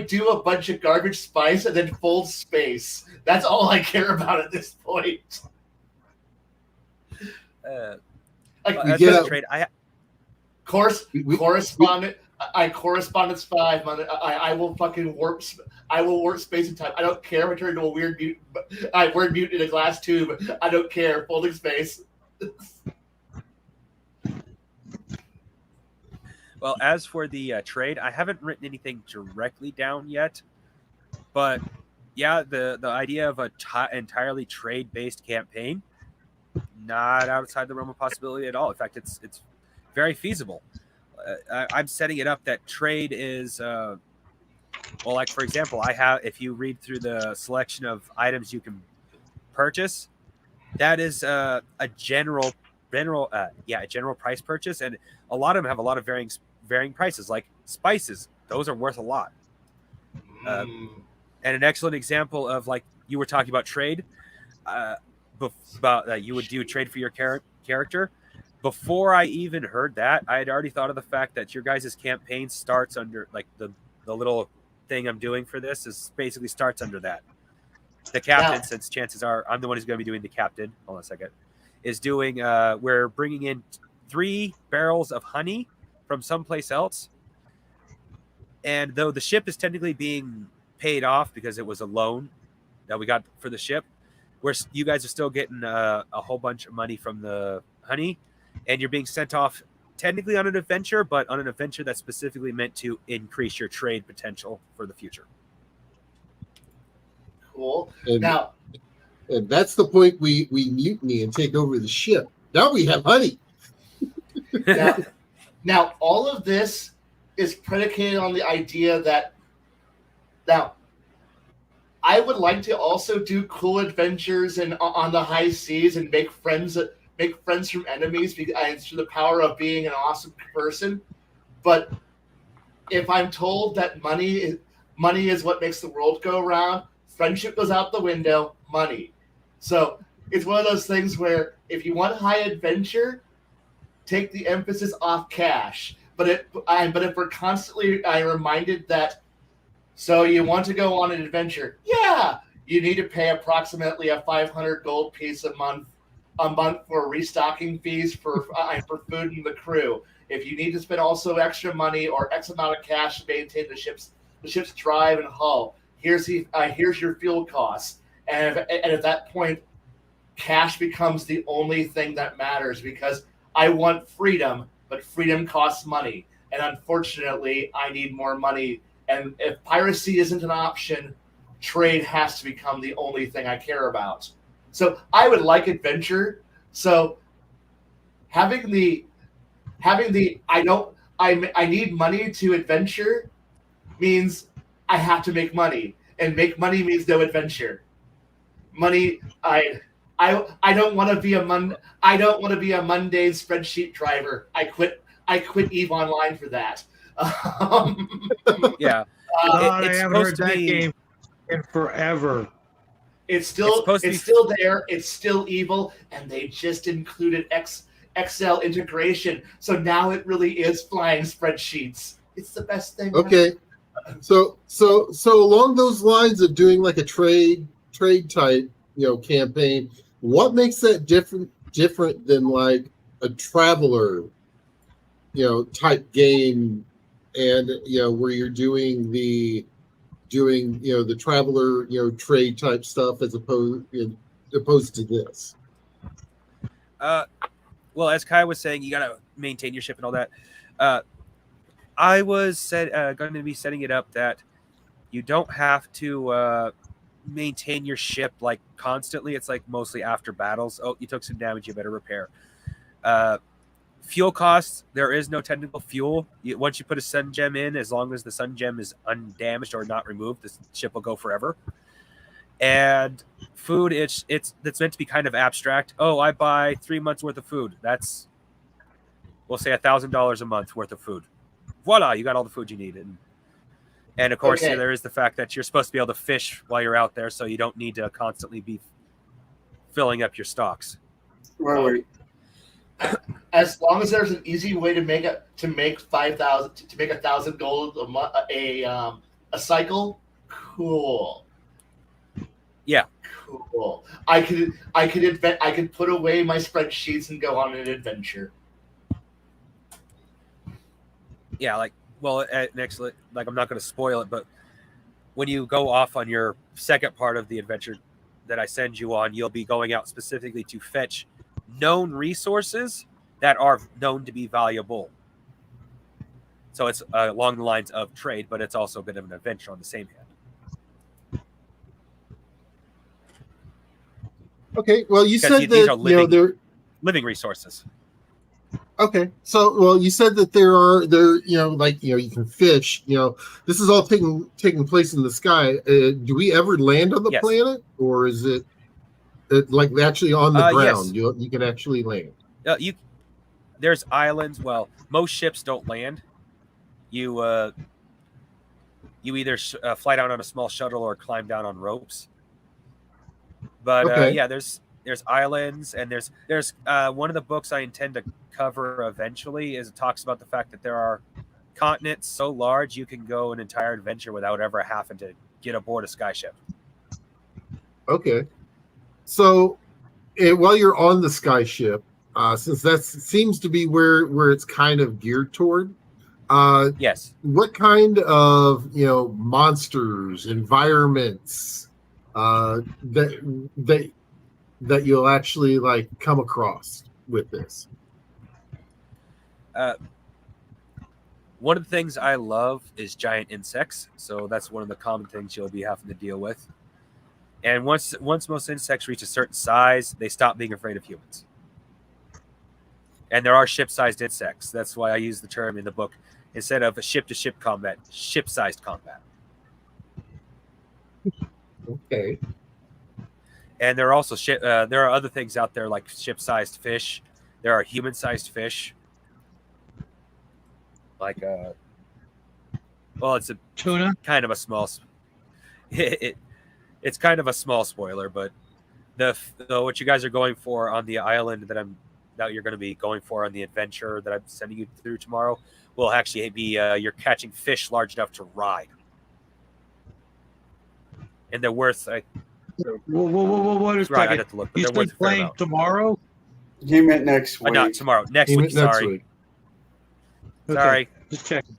do a bunch of garbage spice and then fold space? That's all I care about at this point. Correspondent. I correspondence 5. I will fucking warp. I will warp space and time. I don't care if I turn into a weird mutant. Weird mutant in a glass tube. I don't care. Folding space. Well, as for the trade, I haven't written anything directly down yet, but yeah, the idea of a entirely trade-based campaign, not outside the realm of possibility at all. In fact, it's very feasible. I'm setting it up that trade is, well, like for example, if you read through the selection of items you can purchase, that is a general price purchase, and a lot of them have a lot of varying prices. Like spices, those are worth a lot. And an excellent example of, like you were talking about trade, about you would do a trade for your character. Before I even heard that, I had already thought of the fact that your guys' campaign starts under, like, the little thing I'm doing for this is basically starts under that. The captain, since chances are I'm the one who's going to be doing the captain, hold on a second, is doing, we're bringing in 3 barrels of honey from someplace else. And though the ship is technically being paid off because it was a loan that we got for the ship, you guys are still getting a whole bunch of money from the honey, and you're being sent off technically on an adventure, but on an adventure that's specifically meant to increase your trade potential for the future. Cool. And that's the point we mutiny and take over the ship. Now we have honey. Now, all of this is predicated on the idea that now I would like to also do cool adventures and on the high seas and make friends from enemies through the power of being an awesome person. But if I'm told that money is what makes the world go round, friendship goes out the window, money. So it's one of those things where if you want high adventure, take the emphasis off cash. But if we're constantly reminded that, so you want to go on an adventure, yeah, you need to pay approximately a 500 gold piece a month for restocking fees for food and the crew. If you need to spend also extra money or X amount of cash to maintain the ship's drive and hull, here's your fuel costs. And at that point, cash becomes the only thing that matters, because I want freedom, but freedom costs money. And unfortunately, I need more money. And if piracy isn't an option, trade has to become the only thing I care about. So I would like adventure. So I need money to adventure means I have to make money, and make money means no adventure. Money, I don't want to be a mundane spreadsheet driver. I quit EVE Online for that. Yeah. God, I haven't heard that game in forever. It's still there. It's still evil, and they just included Excel integration. So now it really is flying spreadsheets. It's the best thing. Okay. So along those lines of doing like a trade type, campaign, what makes that different than like a traveler, type game, and where you're doing the traveler, trade type stuff as opposed to this? Well, as Kai was saying, you got to maintain your ship and all that. I was going to be setting it up that you don't have to maintain your ship like constantly. It's like mostly after battles. Oh, you took some damage, you better repair. Fuel costs, there is no technical fuel. Once you put a sun gem in, as long as the sun gem is undamaged or not removed, the ship will go forever. And food, it's meant to be kind of abstract. Oh, I buy 3 months worth of food. That's, we'll say $1,000 a month worth of food. Voila, you got all the food you need. And of course, there is the fact that you're supposed to be able to fish while you're out there, so you don't need to constantly be filling up your stocks. Right. As long as there's an easy way to make 5,000 to make 1,000 gold a month, a cycle, Yeah. Cool. I could put away my spreadsheets and go on an adventure. Yeah, like well, next, like I'm not going to spoil it, but when you go off on your second part of the adventure that I send you on, you'll be going out specifically to fetch known resources that are known to be valuable. So it's along the lines of trade, but it's also a bit of an adventure on the same hand. Okay, well, you Because said these that are living, they're living resources. okay. So, well, you said that there you can fish. This is all taking place in the sky. Do we ever land on the Yes. planet, or is it like actually on the ground? Yes. You can actually land. There's islands. Well, most ships don't land. You either fly down on a small shuttle or climb down on ropes. But Okay. there's islands, and there's one of the books I intend to cover eventually is it talks about the fact that there are continents so large you can go an entire adventure without ever having to get aboard a skyship. Okay. So, while you're on the skyship, since that seems to be where it's kind of geared toward, Yes. what kind of monsters, environments that you'll actually like come across with this? One of the things I love is giant insects, so that's one of the common things you'll be having to deal with. And once most insects reach a certain size, they stop being afraid of humans. And there are ship-sized insects. That's why I use the term in the book instead of a ship-to-ship combat, ship-sized combat. Okay. And there are also there are other things out there like ship-sized fish. There are human-sized fish. Like it's a Tuna. kind of a small. It's kind of a small spoiler, but what you guys are going for on the island that you're going to be going for on the adventure that I'm sending you through tomorrow will actually be you're catching fish large enough to ride, and they're worth. What is Right, I'd have to look, but you they're worth said a fair playing amount. tomorrow? He meant next week. Not tomorrow. Next week. Sorry. Okay, Sorry. just checking.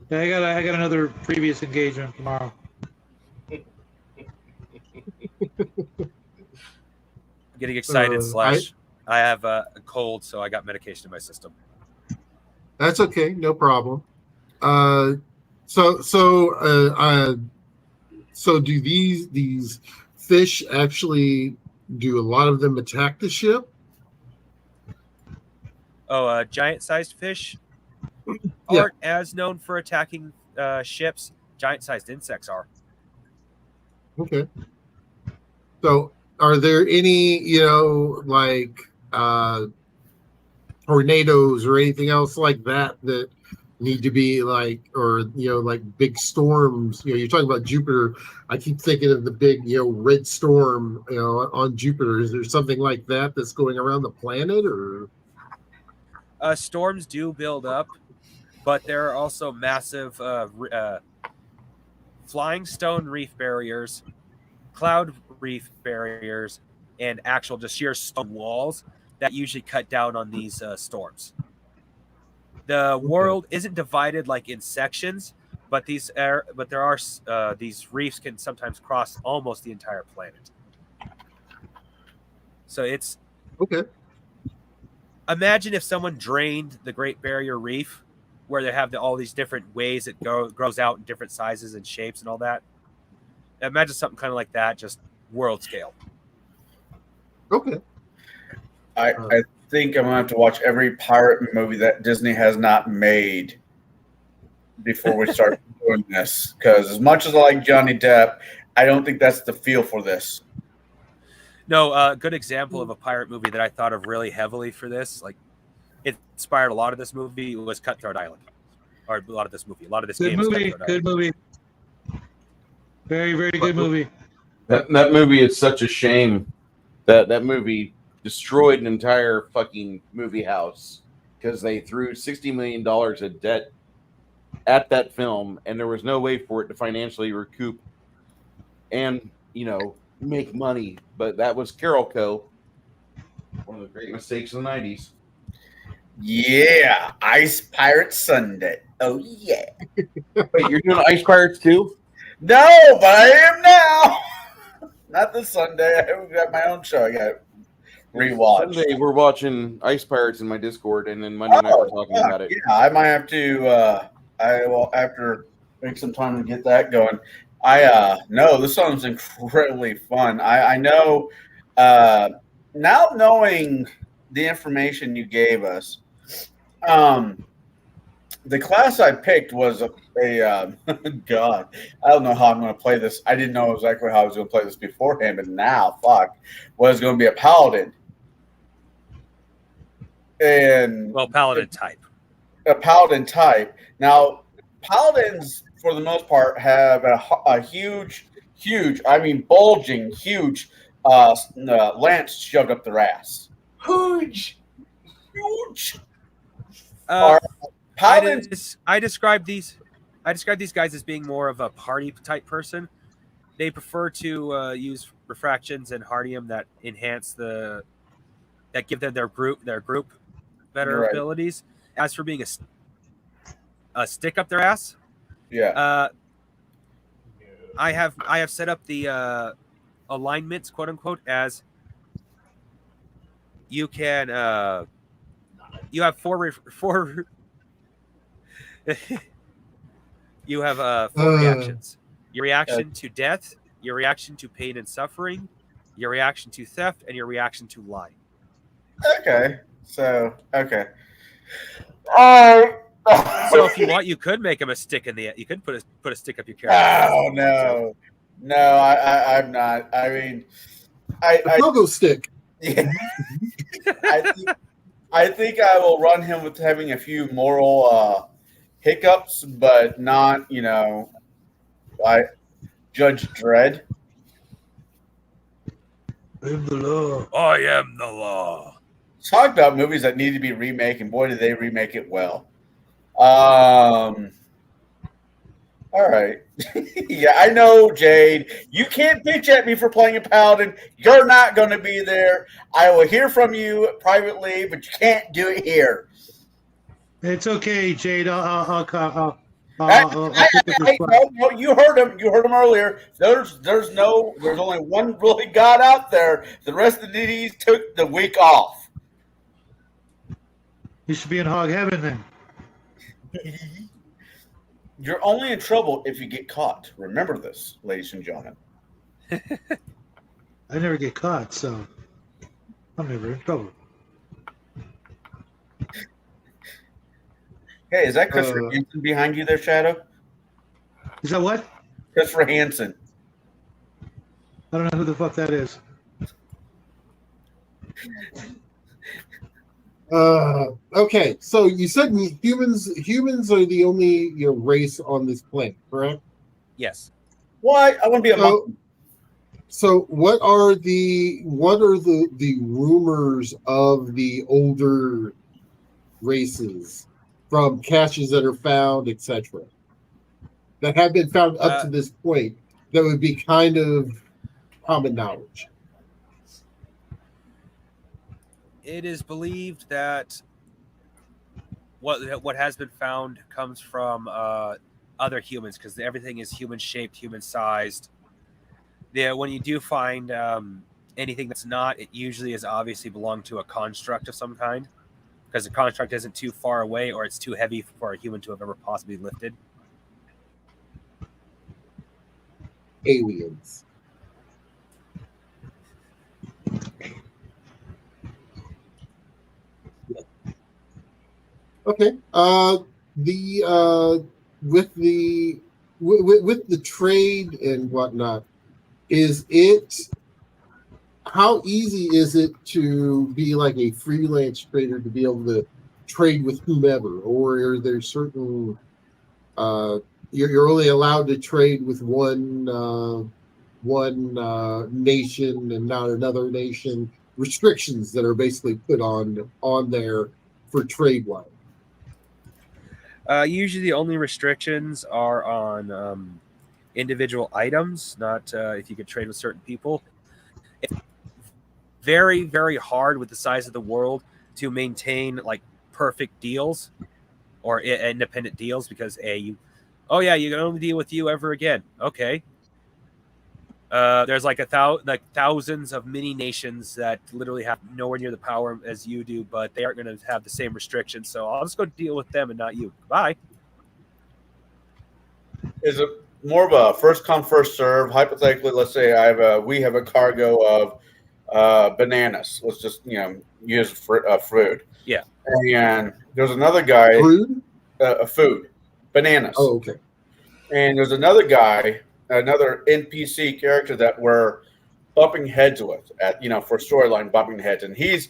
Yeah, I got another previous engagement tomorrow. Getting excited. I have a cold, so I got medication in my system. That's okay, no problem. So do these fish actually do a lot of them attack the ship? Oh, giant-sized fish Yeah. aren't as known for attacking ships. Giant-sized insects are. Okay. So, are there any, like tornadoes or anything else like that need to be like, or like big storms? You're talking about Jupiter. I keep thinking of the big, red storm, on Jupiter. Is there something like that that's going around the planet, or? Storms do build up, but there are also massive flying stone reef barriers, cloud reef barriers, and actual just sheer stone walls that usually cut down on these storms. The world isn't divided like in sections, but there are these reefs can sometimes cross almost the entire planet. So it's okay. Imagine if someone drained the Great Barrier Reef, where they have all these different ways it grows out in different sizes and shapes and all that. Imagine something kind of like that, just world scale. Okay. I think I'm going to have to watch every pirate movie that Disney has not made before we start doing this. Because as much as I like Johnny Depp, I don't think that's the feel for this. No, a good example of a pirate movie that I thought of really heavily for this, like it inspired a lot of this movie, was Cutthroat Island. Or a lot of this Good game movie. is Cutthroat Good movie. Very, very good movie. That movie is such a shame that movie destroyed an entire fucking movie house because they threw $60 million of debt at that film, and there was no way for it to financially recoup and make money. But that was Carol Co. One of the great mistakes of the 90s. Yeah, Ice Pirate Sunday. Oh yeah. Wait, you're doing Ice Pirates too? No, but I am now. Not this Sunday. I've got my own show. I got rewatch. Sunday we're watching Ice Pirates in my Discord, and then Monday night we're talking about it. Yeah, I might have to. I will have to make some time to get that going. No, this sounds incredibly fun. I know. Now knowing the information you gave us, the class I picked was a God. I don't know how I'm going to play this. I didn't know exactly how I was going to play this beforehand, but now, was going to be a paladin. And Paladin type. A paladin type. Now, paladins, for the most part, have a huge, I mean, bulging, huge lance shoved up their ass. Huge. Paladins. I describe these guys as being more of a party type person. They prefer to use refractions and hardium that enhance that give them their group better abilities. As for being a stick up their ass, I have set up the alignments, quote unquote, as you can you have four you have four reactions. Your reaction to death, your reaction to pain and suffering, your reaction to theft, and your reaction to lying. Okay. So, okay. So if you want, you could make him a stick in the. You could put a stick up your character. Oh no, I'm not. I mean, A pogo stick. Yeah. I think I will run him with having a few moral hiccups, but not, I Judge Dredd. I'm the law. I am the law. Talk about movies that need to be remade, and boy, did they remake it well. All right. Yeah, I know, Jade. You can't bitch at me for playing a paladin. You're not going to be there. I will hear from you privately, but you can't do it here. It's okay, Jade. I'll No, you heard him. You heard him earlier. There's only one really god out there. The rest of the DDs took the week off. You should be in hog heaven then. You're only in trouble if you get caught. Remember this, ladies and gentlemen. I never get caught, so I'm never in trouble. Hey, is that Christopher Hansen behind you there, Shadow? Is that what? Christopher Hansen. I don't know who the fuck that is. Okay, so you said humans are the only race on this planet, correct? Yes. What? I want to be a monkey. So what are the rumors of the older races from caches that are found, etc., that have been found up to this point that would be kind of common knowledge? It is believed that what has been found comes from other humans, because everything is human shaped, human sized. Yeah, when you do find anything that's not, it usually is obviously belonged to a construct of some kind, because the construct isn't too far away or it's too heavy for a human to have ever possibly lifted. Aliens. Okay. With the trade and whatnot, how easy is it to be like a freelance trader, to be able to trade with whomever, or are there certain you're only allowed to trade with one nation and not another nation? Restrictions that are basically put on there for trade wise. Usually the only restrictions are on individual items, not if you could trade with certain people. It's very, very hard with the size of the world to maintain like perfect deals. or independent deals because you can only deal with you ever again. Okay. There's like thousands of mini nations that literally have nowhere near the power as you do, but they aren't going to have the same restrictions. So I'll just go deal with them and not you. Bye. Is it more of a first come first serve? Hypothetically, let's say we have a cargo of bananas. Let's just use fruit. Yeah. And there's another guy. Rude? Food, bananas. Oh, okay. And there's another guy, another NPC character that we're bumping heads with for storyline bumping heads, and he's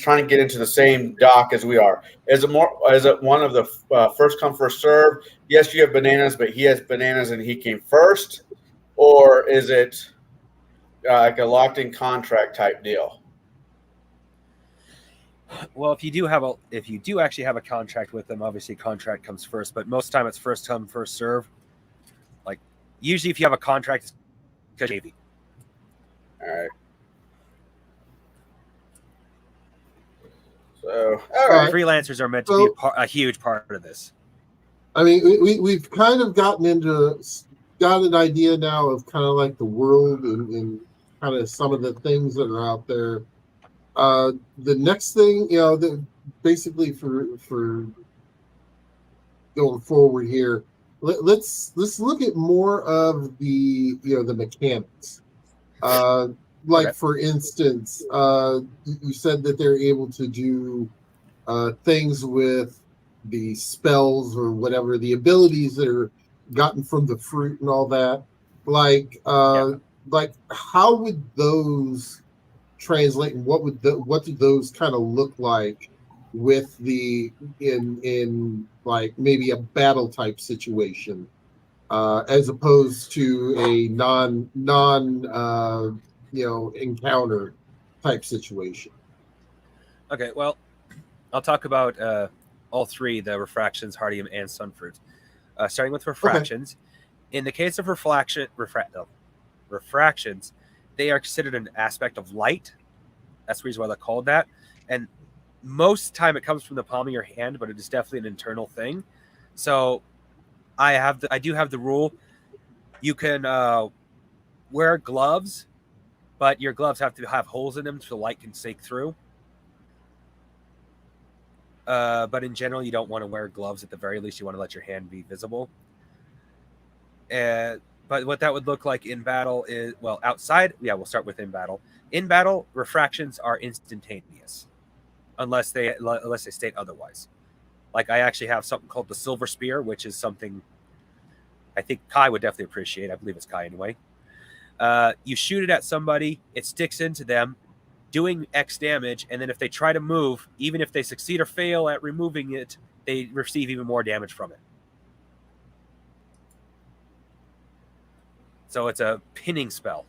trying to get into the same dock as we are. Is it one of the first come first serve? Yes, you have bananas, but he has bananas and he came first, or is it like a locked in contract type deal? Well, if you do actually have a contract with them, obviously contract comes first. But most of the time, it's first come first serve. Like usually, if you have a contract, it's because Navy. All right. So, all right. Freelancers are meant to be a huge part of this. I mean, we've kind of got an idea now of kind of like the world and kind of some of the things that are out there. The next thing, basically for going forward here, let's look at more of the the mechanics. Okay. For instance, you said that they're able to do things with the spells or whatever, the abilities that are gotten from the fruit and all that. Like how would those translate, and what do those kind of look like with in like maybe a battle type situation, as opposed to a non encounter type situation? Okay, well, I'll talk about all three: the refractions, hardium, and sunfruit. Starting with refractions. Okay. In the case of refractions, they are considered an aspect of light. That's the reason why they're called that. And most of the time it comes from the palm of your hand, but it is definitely an internal thing. So I do have the rule. You can wear gloves, but your gloves have to have holes in them so the light can sink through. But in general, you don't want to wear gloves. At the very least, you want to let your hand be visible. But what that would look like in battle is, well, outside. Yeah, we'll start with in battle. In battle, refractions are instantaneous, unless they state otherwise. Like I actually have something called the Silver Spear, which is something I think Kai would definitely appreciate. I believe it's Kai anyway. You shoot it at somebody, it sticks into them, doing X damage, and then if they try to move, even if they succeed or fail at removing it, they receive even more damage from it. So it's a pinning spell.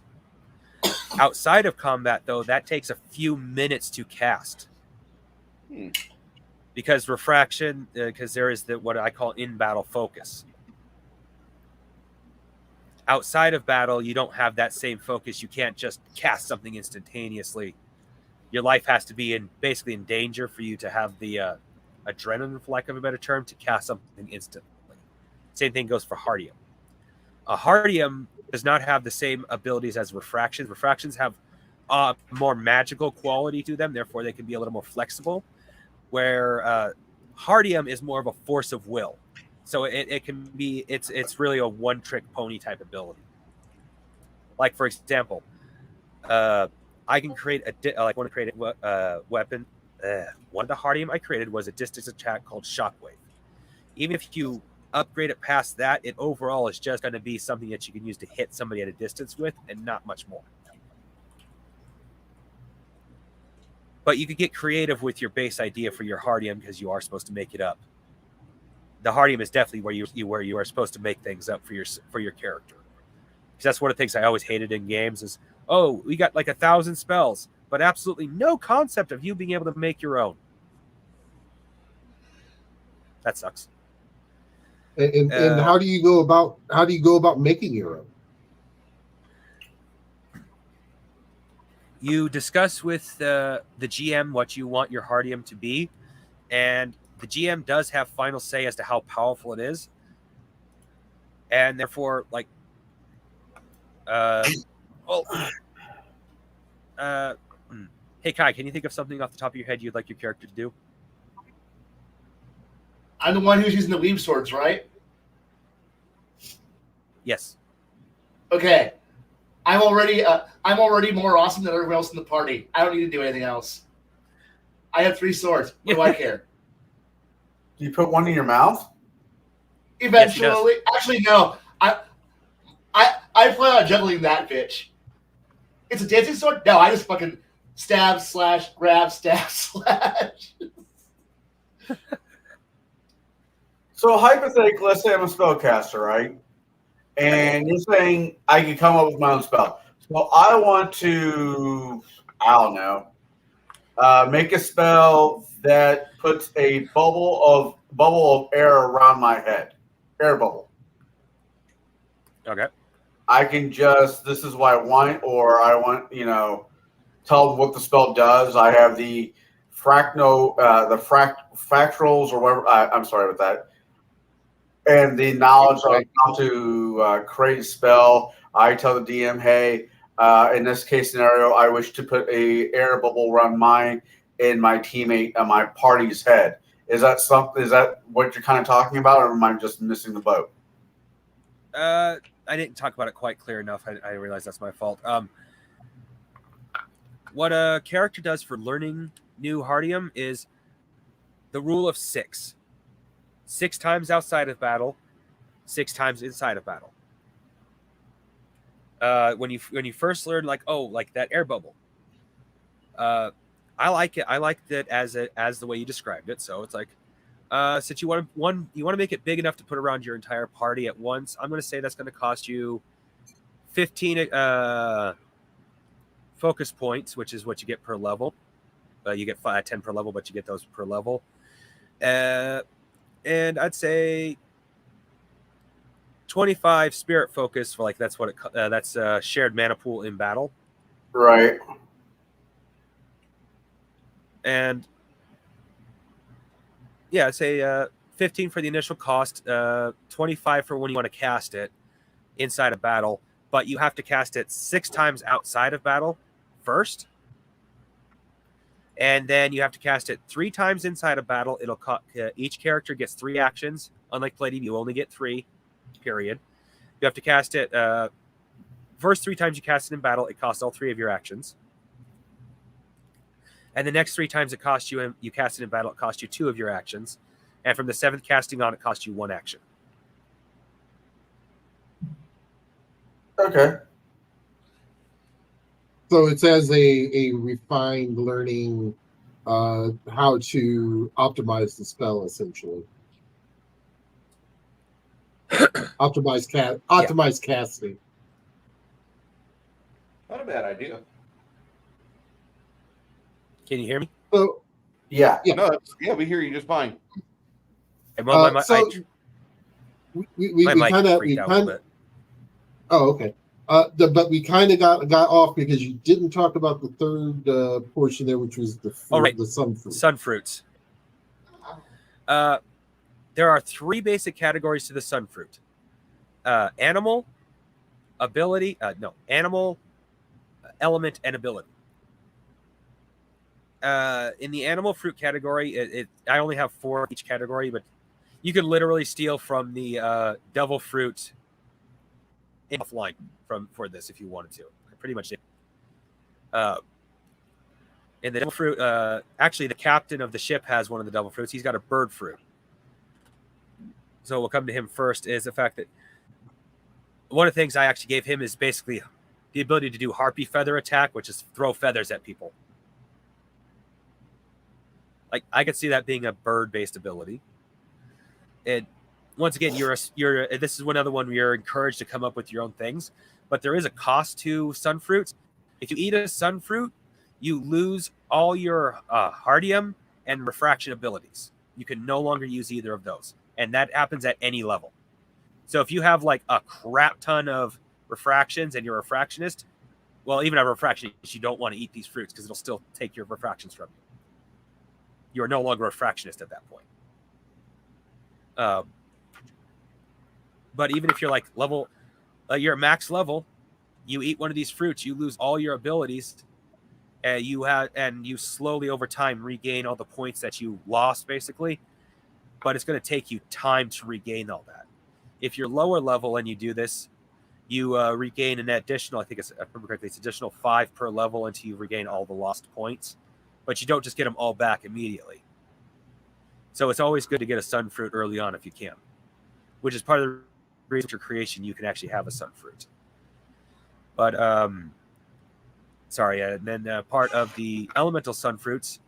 Outside of combat, though, that takes a few minutes to cast. Because refraction, because there is what I call in-battle focus. Outside of battle, you don't have that same focus. You can't just cast something instantaneously. Your life has to be basically in danger for you to have the adrenaline, for lack of a better term, to cast something instantly. Same thing goes for hardium. Hardium does not have the same abilities as refractions. Refractions have more magical quality to them, therefore they can be a little more flexible. Where hardium is more of a force of will, so it can be it's really a one-trick pony type ability. Like for example, I can create want to create a weapon. One of the hardium I created was a distance attack called Shockwave. Even if you upgrade it past that, it overall is just going to be something that you can use to hit somebody at a distance with, and not much more. But you could get creative with your base idea for your hardium because you are supposed to make it up. The hardium is definitely where you are supposed to make things up for your character. Because that's one of the things I always hated in games is, oh, we got like 1,000 spells, but absolutely no concept of you being able to make your own. That sucks. And how do you go about making your own? You discuss with the GM what you want your hardium to be, and the GM does have final say as to how powerful it is, and therefore, like, hey Kai, can you think of something off the top of your head you'd like your character to do? I'm the one who's using the weave swords, right? Yes. Okay. I'm already more awesome than everyone else in the party. I don't need to do anything else. I have 3 swords. What do I care? Do you put one in your mouth? Eventually, actually, no. I plan on juggling that bitch. It's a dancing sword? No, I just fucking stab, slash, grab, stab, slash. So hypothetically, let's say I'm a spellcaster, right? And you're saying I can come up with my own spell. So I want to, I don't know, make a spell that puts a bubble of air around my head. Air bubble. Okay. I can just, this is what I want, or I want, tell them what the spell does. I have the fractals or whatever. I'm sorry about that. And the knowledge on how to create a spell. I tell the DM, hey, in this case scenario, I wish to put a air bubble around mine and my teammate and my party's head. Is that what you're kind of talking about, or am I just missing the boat? I didn't talk about it quite clear enough. I realize that's my fault. What a character does for learning new Hardium is the rule of 6. 6 times outside of battle, 6 times inside of battle. When you first learn, like that air bubble, I like it. I liked it as the way you described it. So it's like, since you want to make it big enough to put around your entire party at once, I'm going to say that's going to cost you 15 focus points, which is what you get per level. You get 10 per level, but you get those per level. And I'd say 25 spirit focus for that's what that's shared mana pool in battle. Right. And yeah, I'd say 15 for the initial cost, 25 for when you want to cast it inside of battle, but you have to cast it 6 times outside of battle first. And then you have to cast it 3 times inside of battle. It'll each character gets 3 actions. Unlike Palladium, you only get 3, period. You have to cast it first 3 times you cast it in battle, it costs all 3 of your actions. And the next 3 times it costs you cast it in battle, it costs you 2 of your actions. And from the 7th casting on, it costs you 1 action. Okay. So it's as a refined learning how to optimize the spell, essentially. Optimize casting. Not a bad idea. Can you hear me? So Yeah. No, we hear you just fine. Well, we my mic kind of freaked out a little bit. Oh, okay. But we kind of got off because you didn't talk about the third portion there, which was the sun fruit. Sun fruits. There are 3 basic categories to the sun fruit: animal, ability, animal, element, and ability. In the animal fruit category, I only have 4 each category, but you can literally steal from the devil fruit offline for this if you wanted to. Pretty much. In the devil fruit, actually, the captain of the ship has one of the devil fruits. He's got a bird fruit. So we'll come to him first. Is the fact that one of the things I actually gave him is basically the ability to do harpy feather attack, which is throw feathers at people. Like, I could see that being a bird-based ability. And once again, this is another one where you're encouraged to come up with your own things, but there is a cost to sun fruits. If you eat a sun fruit, you lose all your hardium and refraction abilities. You can no longer use either of those, and that happens at any level. So if you have like a crap ton of refractions and you're a refractionist, well, even a refractionist, you don't want to eat these fruits because it'll still take your refractions from you. You are no longer a refractionist at that point. But even if you're like you're max level, you eat one of these fruits, you lose all your abilities, and you slowly over time regain all the points that you lost, basically. But it's going to take you time to regain all that. If you're lower level and you do this, you regain an additional, I think if I remember correctly, it's additional 5 per level until you regain all the lost points. But you don't just get them all back immediately. So it's always good to get a sun fruit early on if you can, which is part of the reason for creation you can actually have a sun fruit. But and then part of the elemental sun fruits,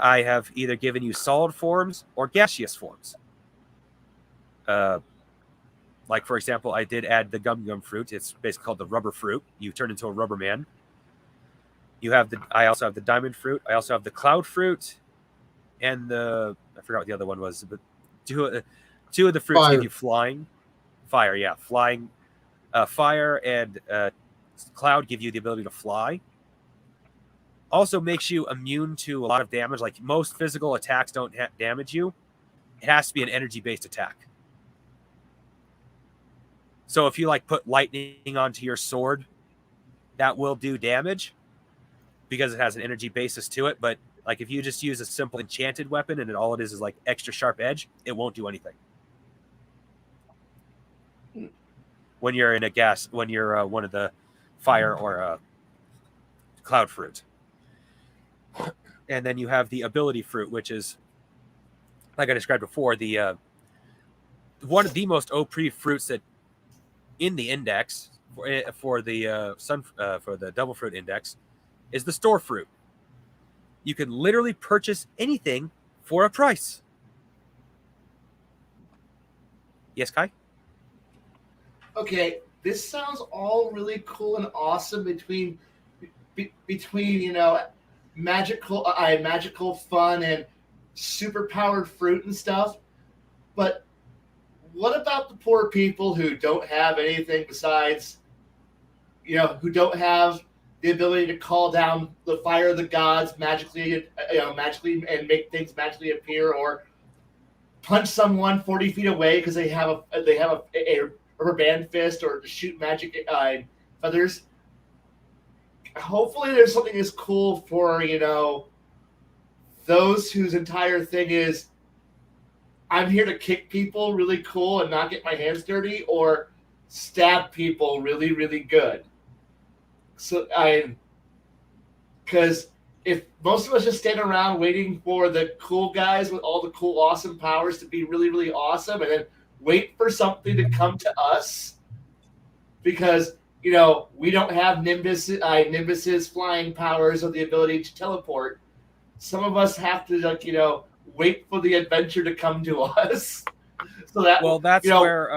I have either given you solid forms or gaseous forms. Like, for example, I did add the gum fruit. It's basically called the rubber fruit. You turn into a rubber man. I also have the diamond fruit. I also have the cloud fruit, and I forgot what the other one was, but two of the fruits give you flying. Fire, yeah. Flying, fire and cloud give you the ability to fly. Also makes you immune to a lot of damage. Like, most physical attacks don't damage you. It has to be an energy-based attack. So if you like put lightning onto your sword, that will do damage because it has an energy basis to it. But like if you just use a simple enchanted weapon and all it is like extra sharp edge, it won't do anything. When you're one of the fire or cloud fruit. And then you have the ability fruit, which is, like I described before, the one of the most OP fruits that in the index for the double fruit index is the store fruit. You can literally purchase anything for a price. Yes, Kai? Okay, this sounds all really cool and awesome between magical fun and super powered fruit and stuff. But what about the poor people who don't have anything besides, who don't have the ability to call down the fire of the gods magically and make things magically appear, or punch someone 40 feet away because they have a rubber band fist, or to shoot magic feathers? Hopefully there's something as cool for, those whose entire thing is, I'm here to kick people really cool and not get my hands dirty, or stab people really, really good. So because if most of us just stand around waiting for the cool guys with all the cool, awesome powers to be really, really awesome, and then wait for something to come to us, because we don't have Nimbus's flying powers or the ability to teleport. Some of us have to wait for the adventure to come to us. So that that's where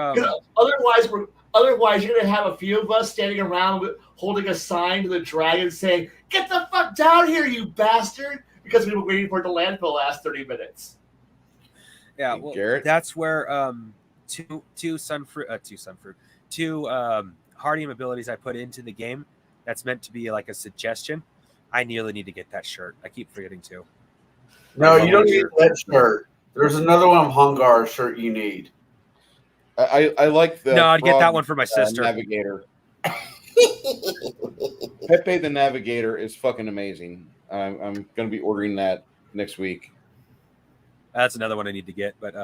otherwise you're gonna have a few of us standing around holding a sign to the dragon saying, "Get the fuck down here, you bastard!" because we were waiting for it to land for the last 30 minutes. Yeah, well, Garrett? That's where two Hardium abilities I put into the game that's meant to be like a suggestion. I nearly need to get that shirt. I keep forgetting to. No, you don't need that shirt. There's another one of Hungar's shirt you need. I like the. No, I'd get that one for my sister. Navigator. Pepe the Navigator is fucking amazing. I'm going to be ordering that next week. That's another one I need to get. But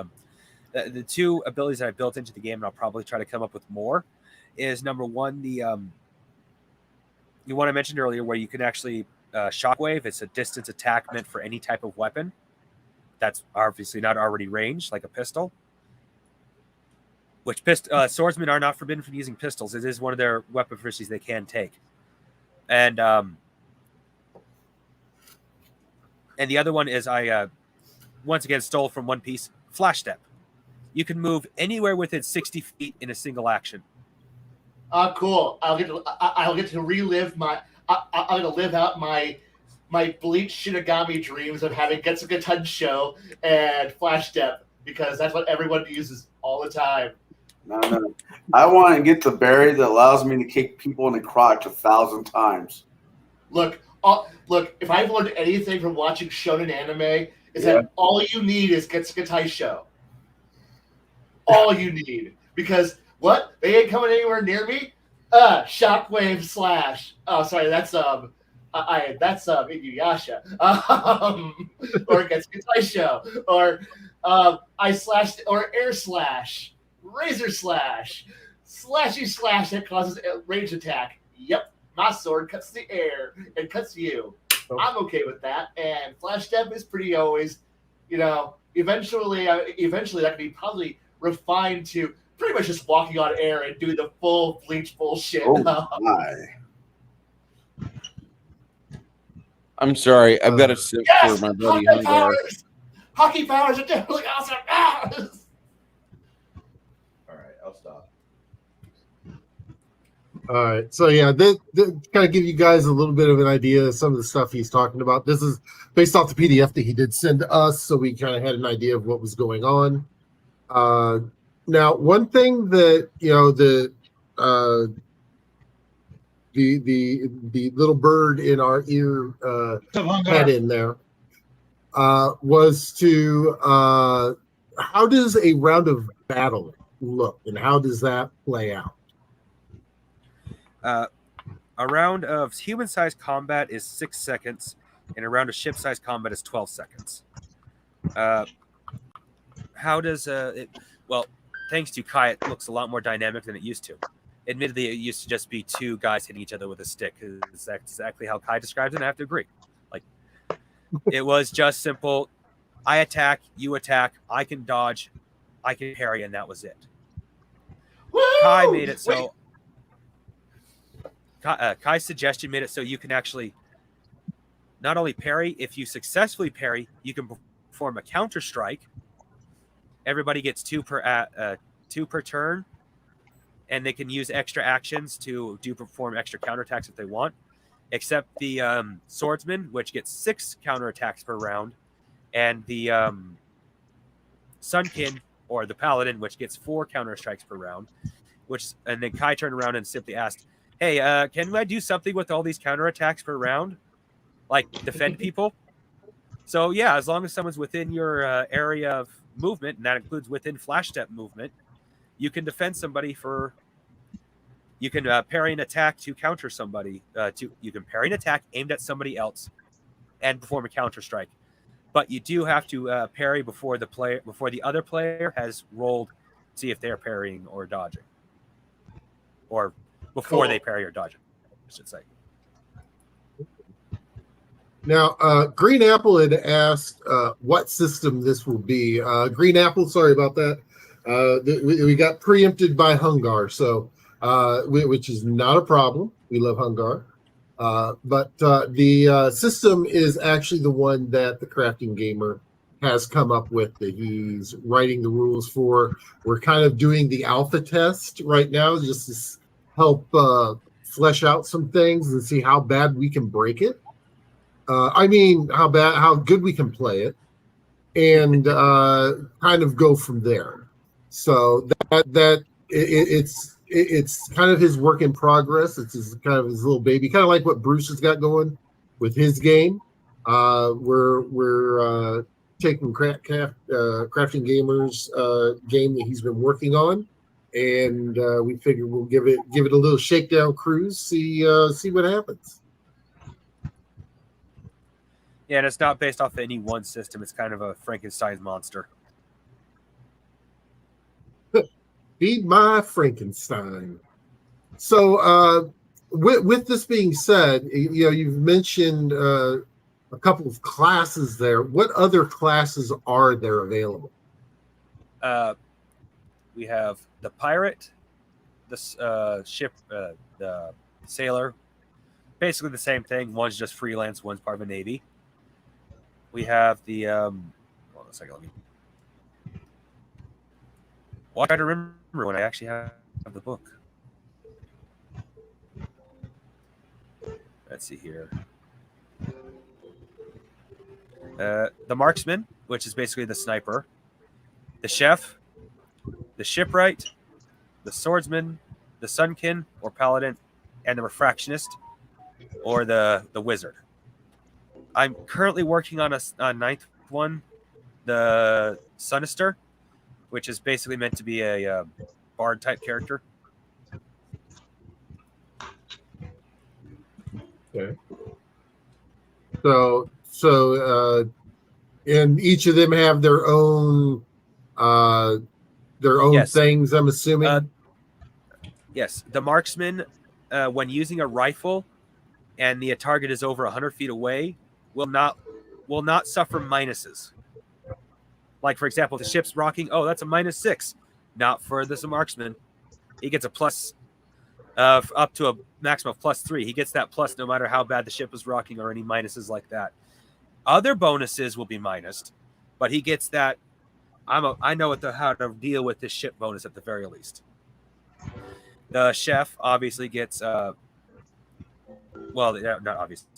the two abilities that I built into the game, and I'll probably try to come up with more, is number one, the one I mentioned earlier, where you can actually shockwave. It's a distance attack meant for any type of weapon that's obviously not already ranged, like a pistol. Which swordsmen are not forbidden from using pistols. It is one of their weapon proficiencies they can take. And the other one is I once again stole from One Piece, Flash Step. You can move anywhere within 60 feet in a single action. Cool. I'll get to relive I'm gonna live out my Bleach Shinigami dreams of having Getsugaton show and Flash Step, because that's what everyone uses all the time. No. I want to get the berry that allows me to kick people in the crotch 1,000 times. Look, if I've learned anything from watching shonen anime, is that all you need is Getsugatai show. all you need. Because what? They ain't coming anywhere near me. Shockwave slash. Oh, sorry, that's that's Inuyasha. Or Getsuga Taisho, or I slashed, or air slash, razor slash, slashy slash that causes a range attack. Yep, my sword cuts the air and cuts you. I'm okay with that. And flash step is pretty always, eventually that can be probably refined to pretty much just walking on air and doing the full Bleach bullshit. Oh my! I'm sorry, I've got a sip for my buddy hockey Hungar. powers! Hockey powers are definitely awesome. All right, I'll stop. All right, so yeah, kind of give you guys a little bit of an idea of some of the stuff he's talking about. This is based off the PDF that he did send to us, so we kind of had an idea of what was going on. Now, one thing that the little bird in our ear had in there was to how does a round of battle look, and how does that play out? A round of human-sized combat is 6 seconds, and a round of ship-sized combat is 12 seconds. How does it? Well, thanks to Kai, it looks a lot more dynamic than it used to. Admittedly, it used to just be 2 guys hitting each other with a stick. That's exactly how Kai describes it, and I have to agree. Like, it was just simple. I attack, you attack, I can dodge, I can parry, and that was it. Woo! Kai made it so... Kai's suggestion made it so you can actually not only parry, if you successfully parry, you can perform a counter strike. Everybody gets 2 per turn, and they can use extra actions to perform extra counterattacks if they want, except the swordsman, which gets 6 counterattacks per round, and the sunkin, or the paladin, which gets 4 counter strikes per round. And then Kai turned around and simply asked, hey, can I do something with all these counterattacks per round? Like defend people? So yeah, as long as someone's within your area of movement, and that includes within flash step movement, you can defend somebody you can parry an attack to counter somebody. You can parry an attack aimed at somebody else and perform a counter strike. But you do have to parry before the other player has rolled to see if they're parrying or dodging. Or before they parry or dodge, I should say. Now, Green Apple had asked what system this will be. Green Apple, sorry about that. We got preempted by Hungar, so which is not a problem. We love Hungar. But the system is actually the one that the Crafting Gamer has come up with, that he's writing the rules for. We're kind of doing the alpha test right now, just to help flesh out some things and see how bad we can break it. How good we can play it, and kind of go from there. So it's kind of his work in progress. It's kind of his little baby, kind of like what Bruce has got going with his game. We're taking Crafting Gamer's game that he's been working on, and we figure we'll give it a little shakedown cruise, see what happens. Yeah, and it's not based off of any one system. It's kind of a Frankenstein's monster. Feed my Frankenstein. So, with this being said, you've mentioned a couple of classes there. What other classes are there available? We have the pirate, the ship, the sailor. Basically the same thing. One's just freelance. One's part of a navy. We have the. Hold on a second. Let me. Well, I try to remember when I actually have the book. Let's see here. The marksman, which is basically the sniper, the chef, the shipwright, the swordsman, the sunkin or paladin, and the refractionist or the wizard. I'm currently working on a ninth one, the Sinister, which is basically meant to be a bard type character. Okay. So and each of them have their own Yes. things, I'm assuming. Yes, the marksman, when using a rifle, and the target is over 100 feet away, will not suffer minuses. Like, for example, if the ship's rocking, oh, that's a -6. Not for this marksman. He gets a plus up to a maximum of +3. He gets that plus no matter how bad the ship is rocking or any minuses like that. Other bonuses will be minused, but he gets that. I know how to deal with this ship bonus at the very least. The chef obviously gets well, not obviously.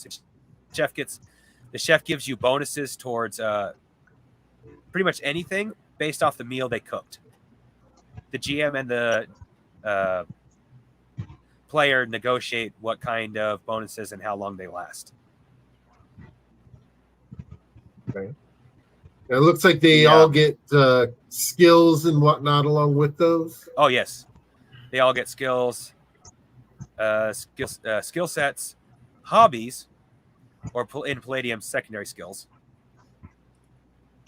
The chef gives you bonuses towards pretty much anything based off the meal they cooked. The GM and the player negotiate what kind of bonuses and how long they last. Okay. It looks like they all get skills and whatnot along with those. Oh yes, they all get skills, skill sets, hobbies, or in Palladium secondary skills.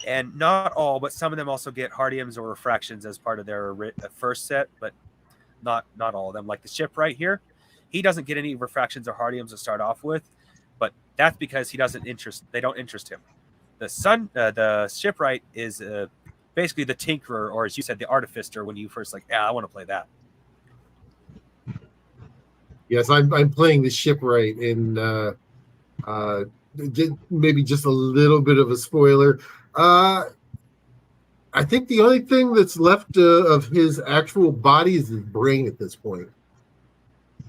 And not all, but some of them also get hardiums or refractions as part of their first set, but not all of them. Like the shipwright here, he doesn't get any refractions or hardiums to start off with, but that's because they don't interest him. The shipwright is basically the tinkerer, or as you said, the artificer. When you first I want to play that. Yes, I'm playing the shipwright, and maybe just a little bit of a spoiler. I think the only thing that's left of his actual body is his brain at this point.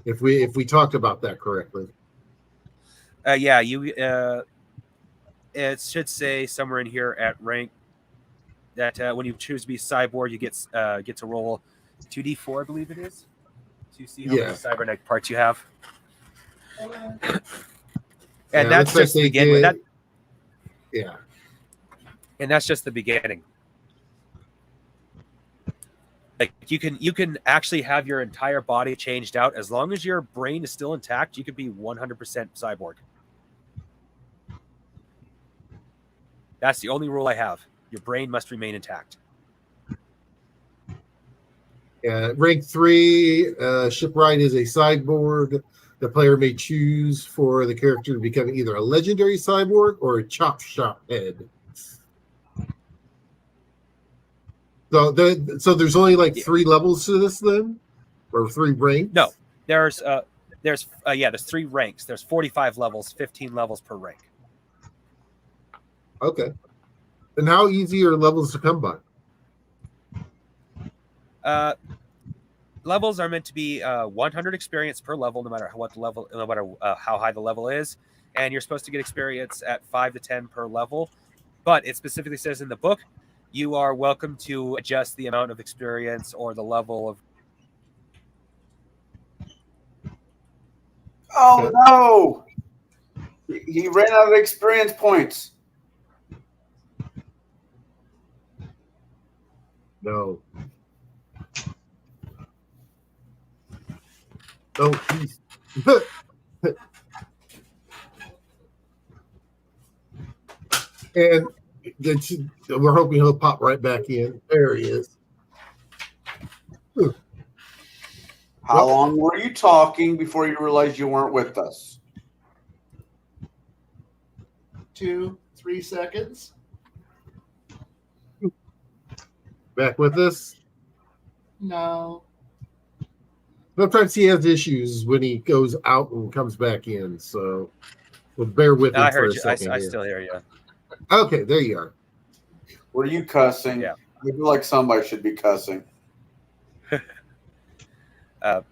If we talked about that correctly. Yeah, it should say somewhere in here at rank that when you choose to be cyborg, you get to roll 2d4, I believe it is, to see how many cybernetic parts you have. And that's just the beginning. Yeah. And that's just the beginning. Like you can actually have your entire body changed out as long as your brain is still intact. You could be 100% cyborg. That's the only rule I have. Your brain must remain intact. Rank 3, shipwright is a cyborg. The player may choose for the character to become either a legendary cyborg or a chop shop head. So there's only 3 levels to this then, or 3 ranks. No, there's 3 ranks. There's 45 levels, 15 levels per rank. Okay. And how easy are levels to come by? Levels are meant to be 100 experience per level, no matter how high the level is, and you're supposed to get experience at 5 to 10 per level. But it specifically says in the book, you are welcome to adjust the amount of experience or the level of. Oh no! He ran out of experience points. No. Oh, please. And we're hoping he'll pop right back in. There he is. How long were you talking before you realized you weren't with us? 2-3 seconds. Back with us? No. Sometimes he has issues when he goes out and comes back in, so we'll bear with him for a second. I still hear you. Okay, there you are. Were you cussing? Yeah. I feel like somebody should be cussing. The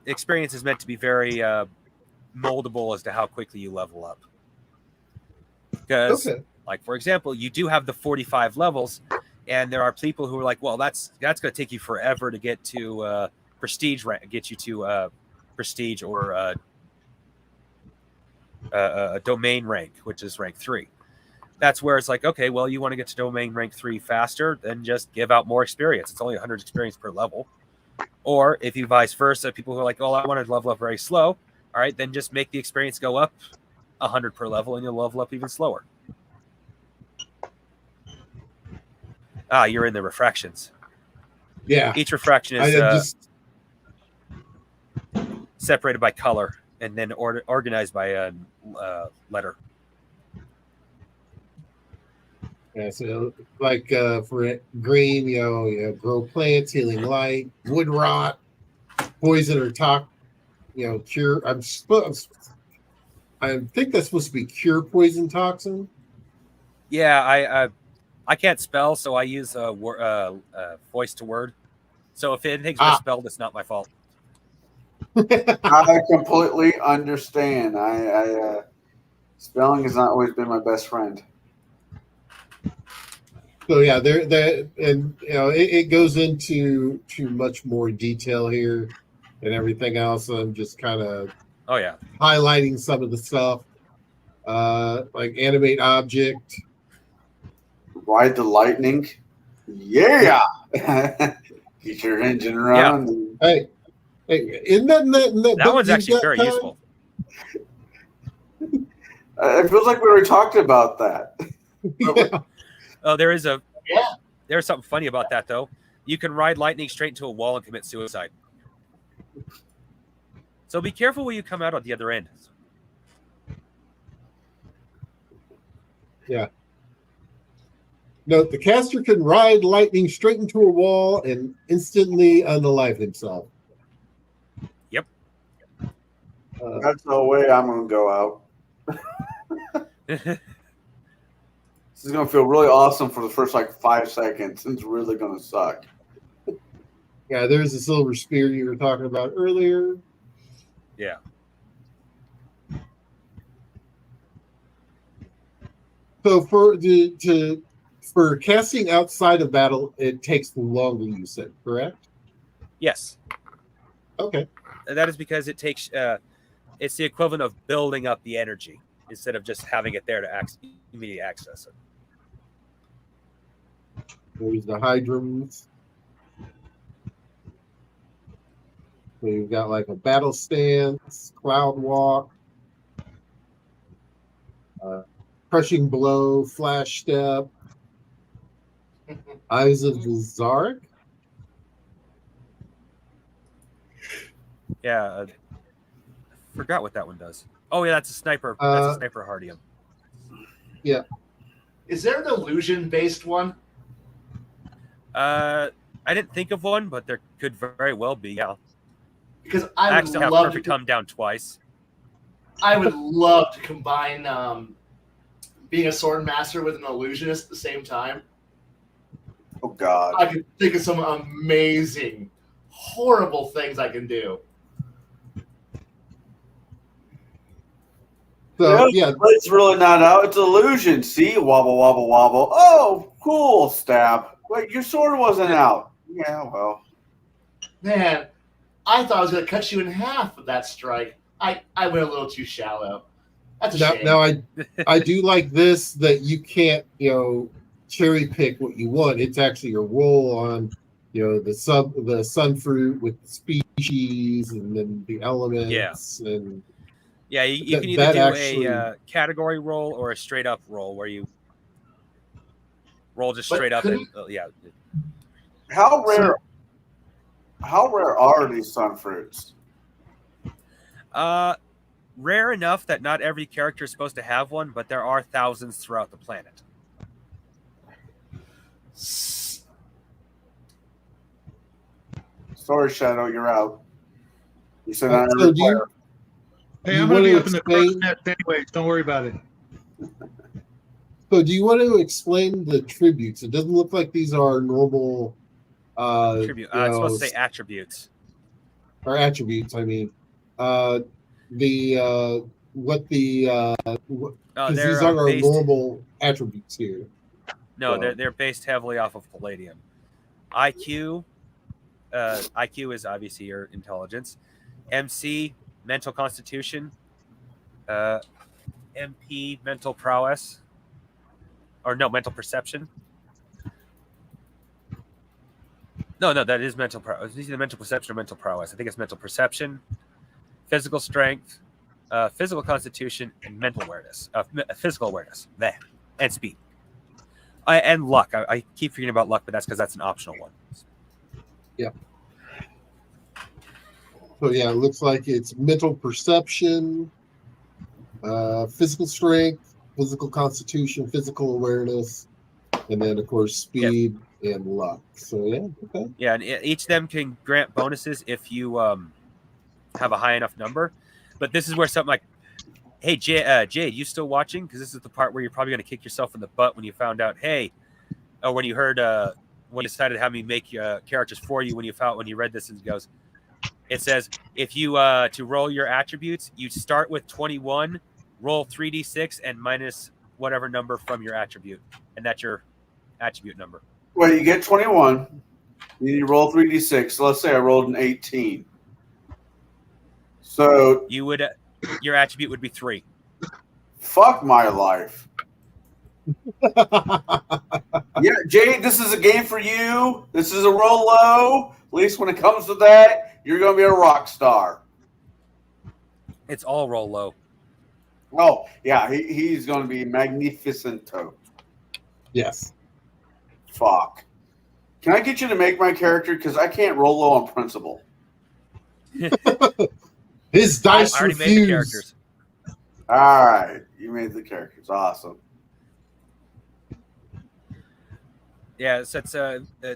experience is meant to be very moldable as to how quickly you level up. Because, for example, you do have the 45 levels, and there are people who are like, well, that's going to take you forever to get to prestige rank, get you to prestige or a domain rank, which is rank 3. That's where it's like, okay, well, you want to get to domain rank 3 faster, then just give out more experience. It's only 100 experience per level. Or if you vice versa, people who are like, oh, I want to level up very slow. All right, then just make the experience go up 100 per level, and you'll level up even slower. Ah, you're in the refractions. Yeah. Each refraction is separated by color and then organized by a letter. Yeah, so like for green, grow plants, healing light, wood rot, poison or cure. I think that's supposed to be cure poison toxin. Yeah, I can't spell, so I use voice to word. So if anything's misspelled, it's not my fault. I completely understand. Spelling has not always been my best friend. So yeah, it goes into much more detail here and everything else. I'm just kind of highlighting some of the stuff, like animate object, ride the lightning. Yeah, get your engine running. Yeah. Hey, isn't that one's actually very useful. It feels like we were talking about that. Yeah. Oh, there's something funny about that though. You can ride lightning straight into a wall and commit suicide. So be careful when you come out on the other end. Yeah. Note, the caster can ride lightning straight into a wall and instantly unalive himself. Yep. That's no way I'm going to go out. This is going to feel really awesome for the first 5 seconds. It's really going to suck. Yeah, there's the silver spear you were talking about earlier. Yeah. So for casting outside of battle, it takes longer, you said, correct? Yes. Okay. And that is because it takes it's the equivalent of building up the energy instead of just having it there to immediately access it. There's the hydrums. So you've got a battle stance, cloud walk, crushing blow, flash step, eyes of the Zark. Yeah, forgot what that one does. Oh yeah, that's a sniper. That's a sniper hardium. Yeah. Is there an illusion-based one? I didn't think of one, but there could very well be. Yeah. Because I would have love perfect come down twice. I would love to combine being a sword master with an illusionist at the same time. Oh God! I could think of some amazing, horrible things I can do. So yeah, it's really not out. It's illusion. See, wobble, wobble, wobble. Oh, cool. Stab. Wait, your sword wasn't out. Yeah, well. Man, I thought I was going to cut you in half with that strike. I went a little too shallow. That's a shame. Now I do like this, that you can't cherry pick what you want. It's actually a roll on the sun fruit with the species and then the elements and you can either do a category roll or a straight up roll where you roll just straight up and How rare are these sun fruits? Rare enough that not every character is supposed to have one, but there are thousands throughout the planet. Sorry, Shadow, you're out. You said Hey, I'm going to be up in the crow's nest anyways. Don't worry about it. So do you want to explain the tributes? It doesn't look like these are normal tribute. It's supposed to say attributes. Or attributes, I mean. These are our normal attributes here. No, they're based heavily off of Palladium. IQ is obviously your intelligence. MC, mental constitution. MP, mental prowess. or no, mental perception. No, that is mental prowess. Is it mental perception or mental prowess? I think it's mental perception, physical strength, physical constitution, and mental awareness. Physical awareness, and speed. And luck. I keep forgetting about luck, but that's because that's an optional one. Yeah. So yeah, it looks like it's mental perception, physical strength, physical constitution, physical awareness, and then of course speed and luck. So yeah, okay. Yeah, and each of them can grant bonuses if you have a high enough number. But this is where something like, hey, Jade, you still watching? Because this is the part where you're probably going to kick yourself in the butt when you found out, hey, or when you heard, when you decided to have me make characters for you, when you read this, and goes, it says, if you, to roll your attributes, you start with 21, roll 3d6 and minus whatever number from your attribute. And that's your attribute number. Well, you get 21. You roll 3d6. So let's say I rolled an 18. So You would, your attribute would be 3. fuck my life. Yeah, Jade, this is a game for you. This is a roll low. At least when it comes to that, you're going to be a rock star. It's all roll low. Oh, yeah, he's going to be magnificento. Yes. Fuck. Can I get you to make my character? Because I can't roll low on principle. His I dice already made the refuse. characters. All right. You made the characters. Awesome. Yeah, so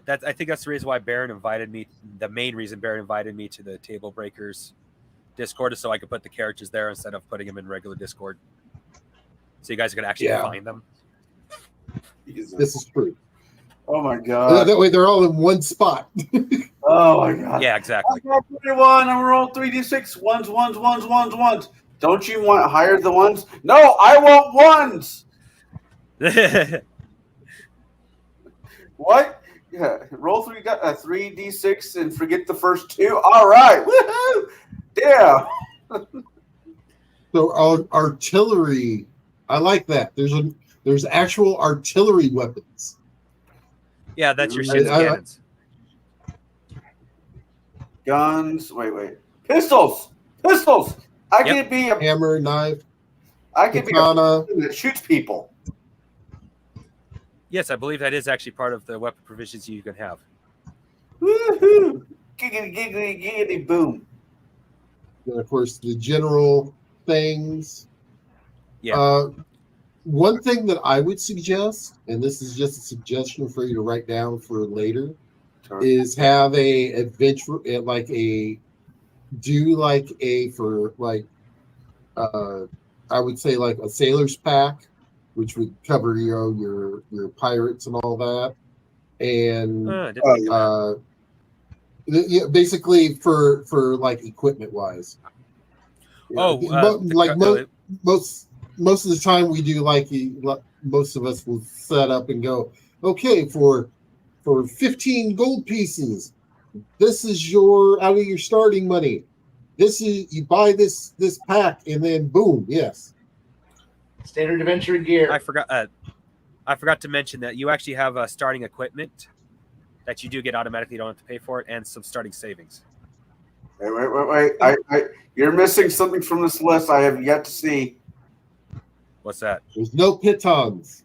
that's I think that's the reason why Baron invited me. The main reason Baron invited me to the TableBreakers Discord is so I could put the characters there instead of putting them in regular Discord. So you guys can actually find them. Jesus. This is true. Oh my god. That way they're all in one spot. Oh my god. Yeah, exactly. I got 21. I'm rolling 3d6. Ones. Don't you want higher the ones? No, I want ones. What? Yeah. Roll 3d6 and forget the first 2. All right. Woohoo! Yeah. So artillery, I like that. There's actual artillery weapons. Yeah, that's your shit's cannons. Guns. Wait. Pistols. I could be a Hammer, knife, I could be a katana. person that shoots people. Yes, I believe that is actually part of the weapon provisions you can have. Woohoo! Giggity, boom. And of course, the general things. Yeah. One thing that I would suggest, and this is just a suggestion for you to write down for later, is have a adventure, I would say like a sailor's pack, which would cover your pirates and all that, and basically for like equipment wise. Most of the time we do most of us will set up and go, okay, for 15 gold pieces, this is out of your starting money. This is, you buy this pack and then boom, yes. Standard adventure gear. I forgot to mention that you actually have starting equipment that you do get automatically. You don't have to pay for it, and some starting savings. Wait. You're missing something from this list I have yet to see. What's that? There's no pitons.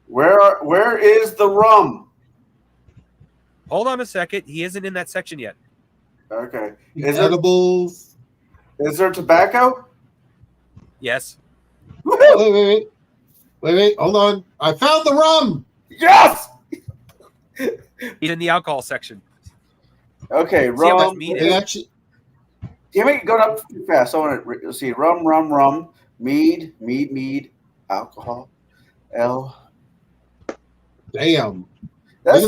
Where is the rum? Hold on a second. He isn't in that section yet. Okay. Edibles. Is there tobacco? Yes. Wait. Hold on. I found the rum. Yes. He's in the alcohol section. Okay, See how much rum. meat It is? actually, Damn it, going up too fast. I want to see rum, mead, alcohol, damn. That's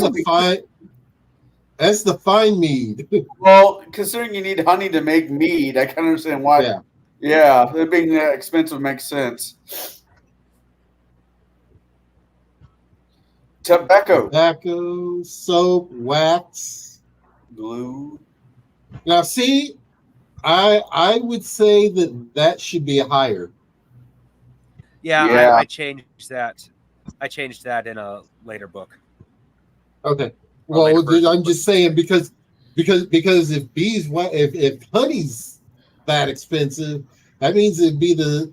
That's the fine mead. well, considering you need honey to make mead, I can understand why. Yeah, it being that expensive makes sense. Tobacco, soap, wax, glue. Now, see, I would say that should be higher. Yeah. I changed that. I changed that in a later book. Okay. Or later Well, version. I'm just saying because if honey's that expensive, that means it'd be the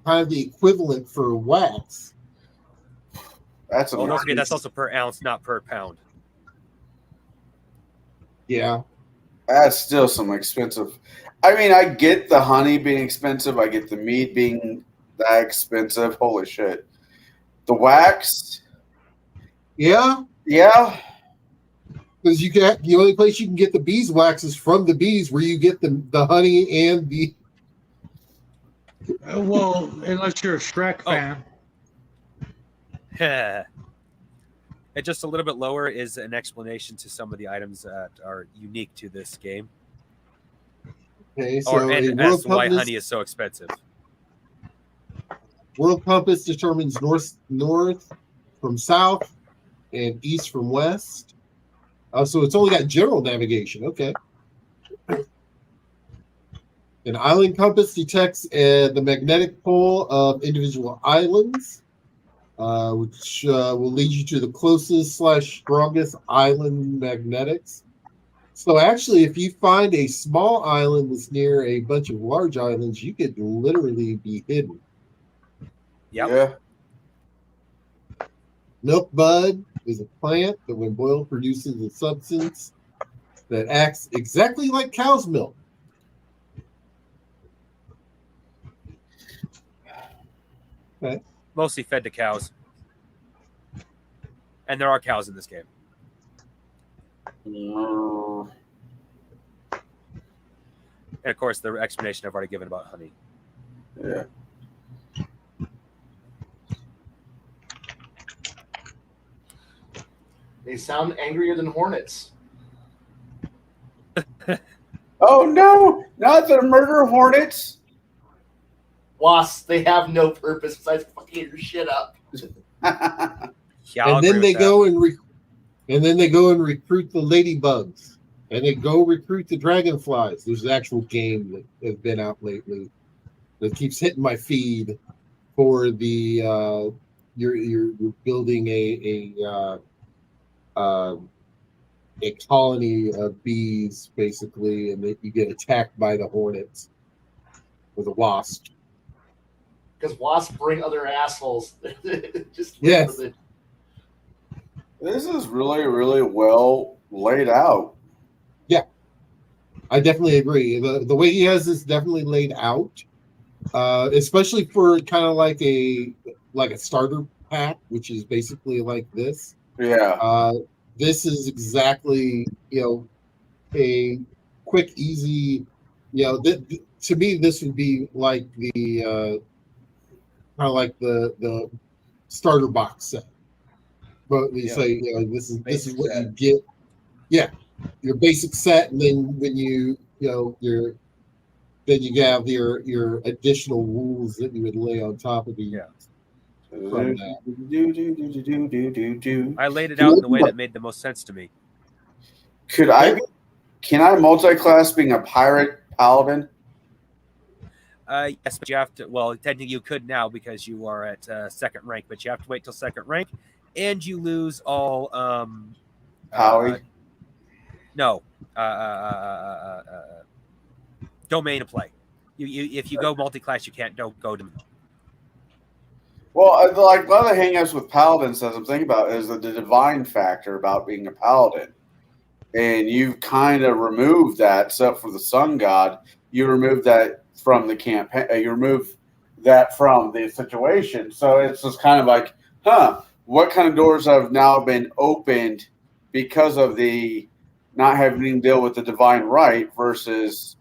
kind of the equivalent for wax. That's a Well, don't forget that's also per ounce, not per pound. Yeah. That's still some expensive. I mean, I get the honey being expensive. I get the meat being that expensive. Holy shit. The wax, Yeah. yeah. Because the only place you can get the beeswax is from the bees, where you get the honey and the. Well, unless you're a Shrek fan. And just a little bit lower is an explanation to some of the items that are unique to this game. Okay, so And as to why honey is so expensive. World compass determines north from south and east from west. So it's only got general navigation. Okay. An island compass detects the magnetic pole of individual islands, which will lead you to the closest / strongest island magnetics. So actually, if you find a small island that's near a bunch of large islands, you could literally be hidden. Yep. Yeah. Milk bud is a plant that, when boiled, produces a substance that acts exactly like cow's milk. Okay. Mostly fed to cows. And there are cows in this game. Mm. And of course, the explanation I've already given about honey. Yeah. They sound angrier than hornets. Oh no! Not the murder hornets. Wasps, they have no purpose besides fucking your shit up. Yeah, I'll and then agree they with go and recruit the ladybugs, and they go recruit the dragonflies. There's an actual game that has been out lately that keeps hitting my feed for the you're building a colony of bees basically, and that you get attacked by the hornets or the wasp. Because wasps bring other assholes. Just Yes. for the- This is really, really well laid out. I definitely agree. The way he has this definitely laid out, especially for kind of like a starter pack, which is basically like this. Yeah. This is exactly a quick, easy. To me, this would be like the kind of like the starter box set. But you say this is what you get. Yeah. Your basic set, and then when you have your additional rules that you would lay on top of the from that. I laid it out in the way that made the most sense to me. Can I multi-class being a pirate paladin? Yes, but you have to. Well, technically you could now because you are at second rank, but you have to wait till second rank, and you lose all. Howie. No. Domain of play. If you go multi-class, you don't go to. Well, like one of the hangups with paladins, as I'm thinking about, is the divine factor about being a paladin, and you've kind of removed that. Except for the sun god, you remove that from the campaign. You remove that from the situation. So it's just kind of like, what kind of doors have now been opened because of the not having to deal with the divine right versus.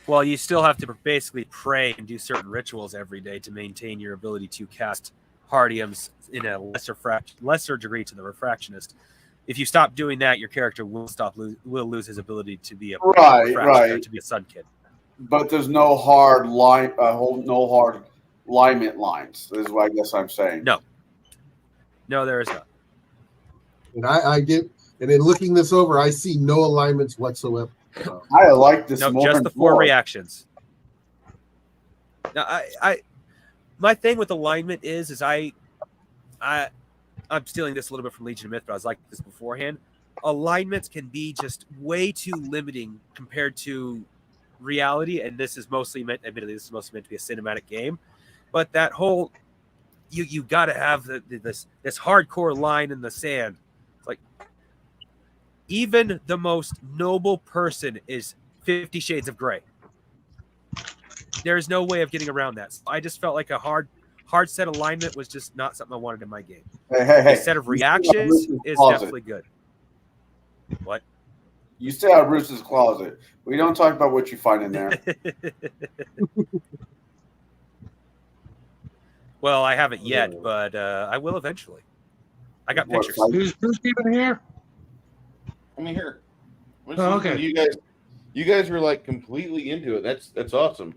Well, you still have to basically pray and do certain rituals every day to maintain your ability to cast Hardiums in a lesser degree to the Refractionist. If you stop doing that, your character will lose his ability to be a Right. to be a Sun Kid. But there's no hard line, no hard alignment lines. Is what I guess I'm saying. No, there is not. And I get. And in looking this over, I see no alignments whatsoever. So. I like this more. Just the 4 reactions. Now, my thing with alignment is I'm stealing this a little bit from Legion of Myth, but I was like this beforehand. Alignments can be just way too limiting compared to reality, and this is mostly meant. Admittedly, this is mostly meant to be a cinematic game, but that whole you got to have this hardcore line in the sand. It's like even the most noble person is 50 Shades of Grey. There is no way of getting around that. So I just felt like a hard set alignment was just not something I wanted in my game. Hey. A set of reactions is definitely good. What? You stay out of Bruce's closet. We don't talk about what you find in there. Well, I haven't yet, but I will eventually. I got pictures. Is Bruce even here? I'm here. Oh, okay. You guys were like completely into it. That's awesome.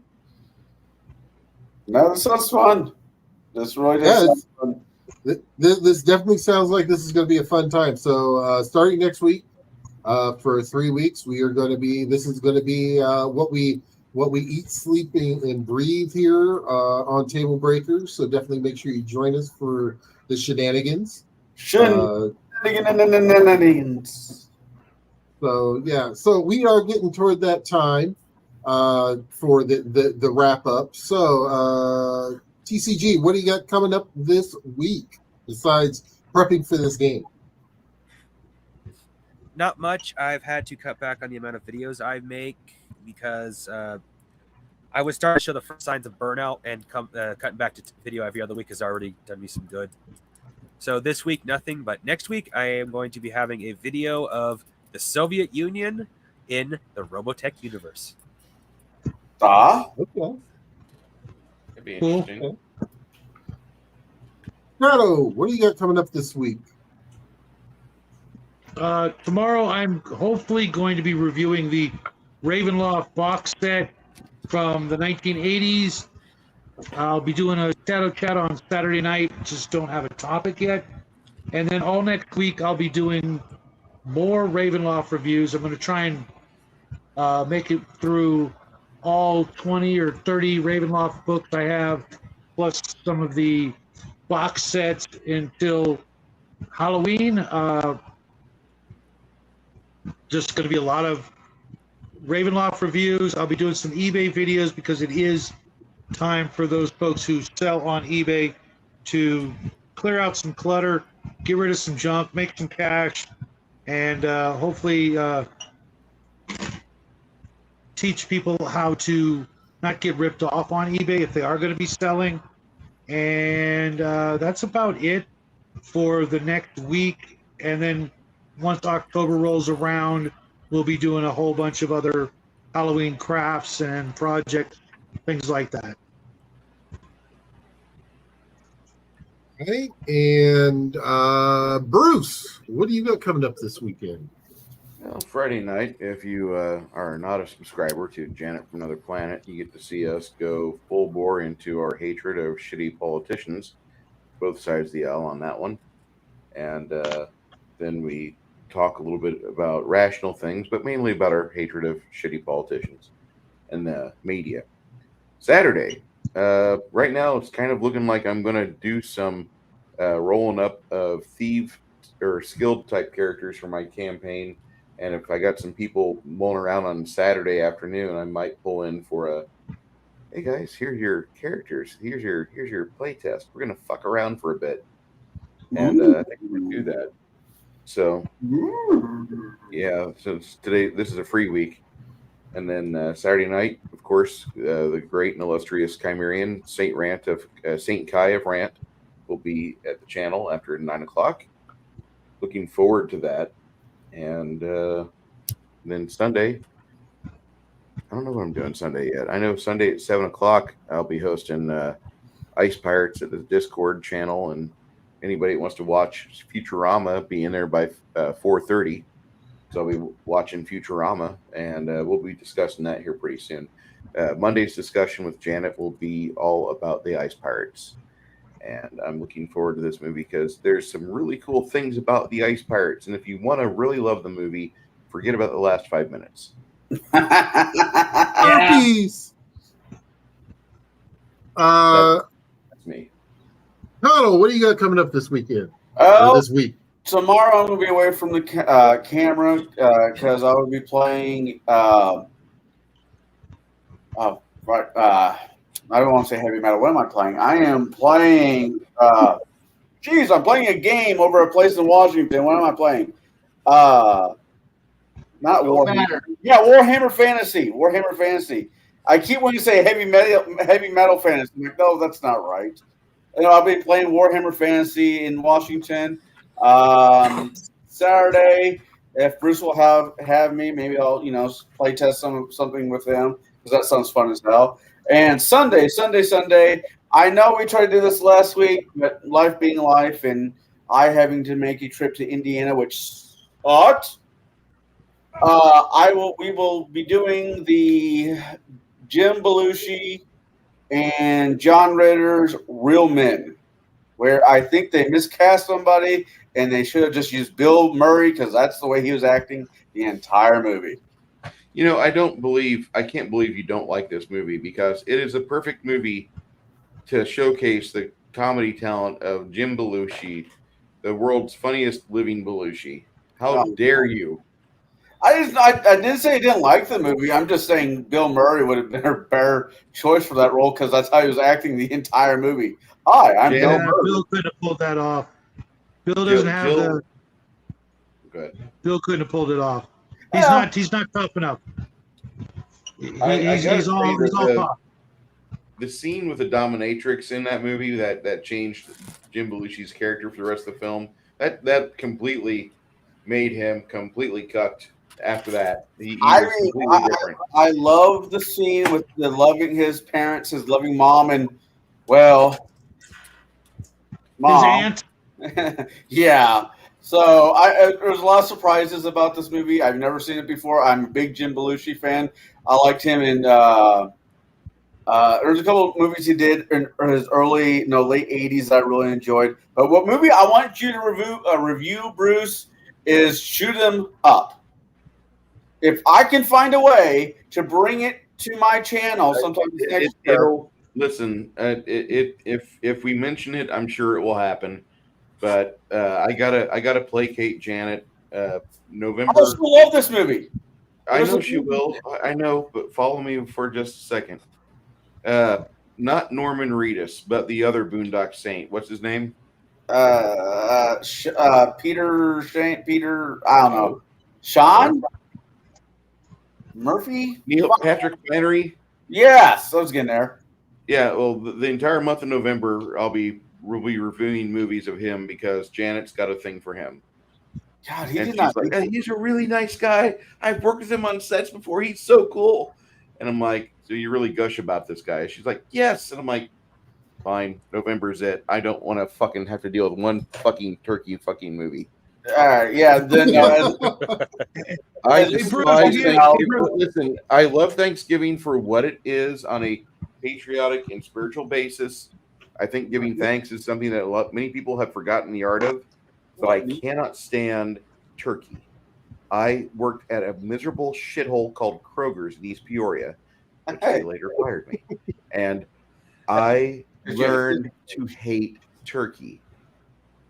No, this sounds fun. This really does sound fun. This definitely sounds like this is going to be a fun time. So starting next week, for 3 weeks, we are going to be. This is going to be what we eat, sleep, and breathe here on TableBreakers. So definitely make sure you join us for the shenanigans. Shenanigans. So yeah, so we are getting toward that time for the wrap up. So TCG, what do you got coming up this week besides prepping for this game? Not much. I've had to cut back on the amount of videos I make because I was starting to show the first signs of burnout, and cutting back to video every other week has already done me some good. So this week, nothing. But next week, I am going to be having a video of the Soviet Union in the Robotech universe. Okay. It'd be interesting. Okay. Shadow, what do you got coming up this week? Tomorrow, I'm hopefully going to be reviewing the Ravenloft box set from the 1980s. I'll be doing a shadow chat on Saturday night. Just don't have a topic yet. And then all next week, I'll be doing more Ravenloft reviews. I'm going to try and make it through all 20 or 30 Ravenloft books I have, plus some of the box sets until Halloween. Just going to be a lot of Ravenloft reviews. I'll be doing some eBay videos because it is time for those folks who sell on eBay to clear out some clutter, get rid of some junk, make some cash, and hopefully teach people how to not get ripped off on eBay if they are going to be selling. And that's about it for the next week. And then once October rolls around, we'll be doing a whole bunch of other Halloween crafts and projects, things like that. Right. And Bruce, what do you got coming up this weekend? Well, Friday night, if you are not a subscriber to Janet from Another Planet, you get to see us go full bore into our hatred of shitty politicians, both sides of the aisle on that one. And then we talk a little bit about rational things, but mainly about our hatred of shitty politicians and the media. Saturday, right now it's kind of looking like I'm going to do some rolling up of thief or skilled type characters for my campaign. And if I got some people mulling around on Saturday afternoon, I might pull in for a, hey guys, here's your characters. Here's your play test. We're going to fuck around for a bit. And I think we're going to do that. So, yeah, since today, this is a free week. And then Saturday night, of course, the great and illustrious Chimerian, Saint Kai of Rant, will be at the channel after 9 o'clock. Looking forward to that. And then Sunday, I don't know what I'm doing Sunday yet. I know Sunday at 7 o'clock, I'll be hosting Ice Pirates at the Discord channel, and anybody that wants to watch Futurama, be in there by 4:30. So I'll be watching Futurama, and we'll be discussing that here pretty soon. Monday's discussion with Janet will be all about the Ice Pirates. And I'm looking forward to this movie because there's some really cool things about the Ice Pirates. And if you want to really love the movie, forget about the last 5 minutes. Harpies! That's Connell, what do you got coming up this weekend? Oh, This week? tomorrow I'm gonna be away from the camera because I will be playing. Right. I don't want to say heavy metal. What am I playing? I am playing. I'm playing a game over a place in Washington. What am I playing? Not Don't Warhammer. matter. Yeah, Warhammer Fantasy. Warhammer Fantasy. I keep wanting to say heavy metal fantasy. I'm like, no, that's not right. I'll be playing Warhammer Fantasy in Washington Saturday. If Bruce will have me, maybe I'll play test something with him because that sounds fun as hell. And Sunday. I know we tried to do this last week, but life being life, and I having to make a trip to Indiana, which sucked. We will be doing the Jim Belushi and John Ritter's Real Men, where I think they miscast somebody and they should have just used Bill Murray because that's the way he was acting the entire movie. I can't believe you don't like this movie because it is a perfect movie to showcase the comedy talent of Jim Belushi, the world's funniest living Belushi. How dare you? I didn't say I didn't like the movie. I'm just saying Bill Murray would have been a better choice for that role because that's how he was acting the entire movie. Hi, I'm Bill Murray. Bill couldn't have pulled that off. Bill doesn't have the. Good. Bill couldn't have pulled it off. He's not tough enough. He's all tough. The scene with the dominatrix in that movie that changed Jim Belushi's character for the rest of the film. That completely made him completely cucked. After that, I love the scene with the loving his parents, his loving mom, and mom. His aunt. Yeah. So there's a lot of surprises about this movie. I've never seen it before. I'm a big Jim Belushi fan. I liked him in. There's a couple of movies he did in his late 80s that I really enjoyed. But what movie I want you to review, Bruce, is Shoot 'Em Up. If I can find a way to bring it to my channel sometime next year. Listen, if we mention it, I'm sure it will happen. But I gotta placate Janet. November. Oh, she'll love this movie. I know she will. I know, but follow me for just a second. Not Norman Reedus, but the other Boondock Saint. What's his name? Peter Shane. Peter. I don't know. Sean Murphy. Neil Patrick Flannery. Yes, I was getting there. Yeah. Well, the entire month of November, we'll be reviewing movies of him because Janet's got a thing for him. God, he's a really nice guy. I've worked with him on sets before. He's so cool. And I'm like, so you really gush about this guy? She's like, yes. And I'm like, fine. November's it. I don't want to fucking have to deal with one fucking turkey fucking movie. Yeah. Then listen. I love Thanksgiving for what it is on a patriotic and spiritual basis. I think giving thanks is something that many people have forgotten the art of. But I cannot stand turkey. I worked at a miserable shithole called Kroger's in East Peoria, which they later fired me. And I learned to hate turkey.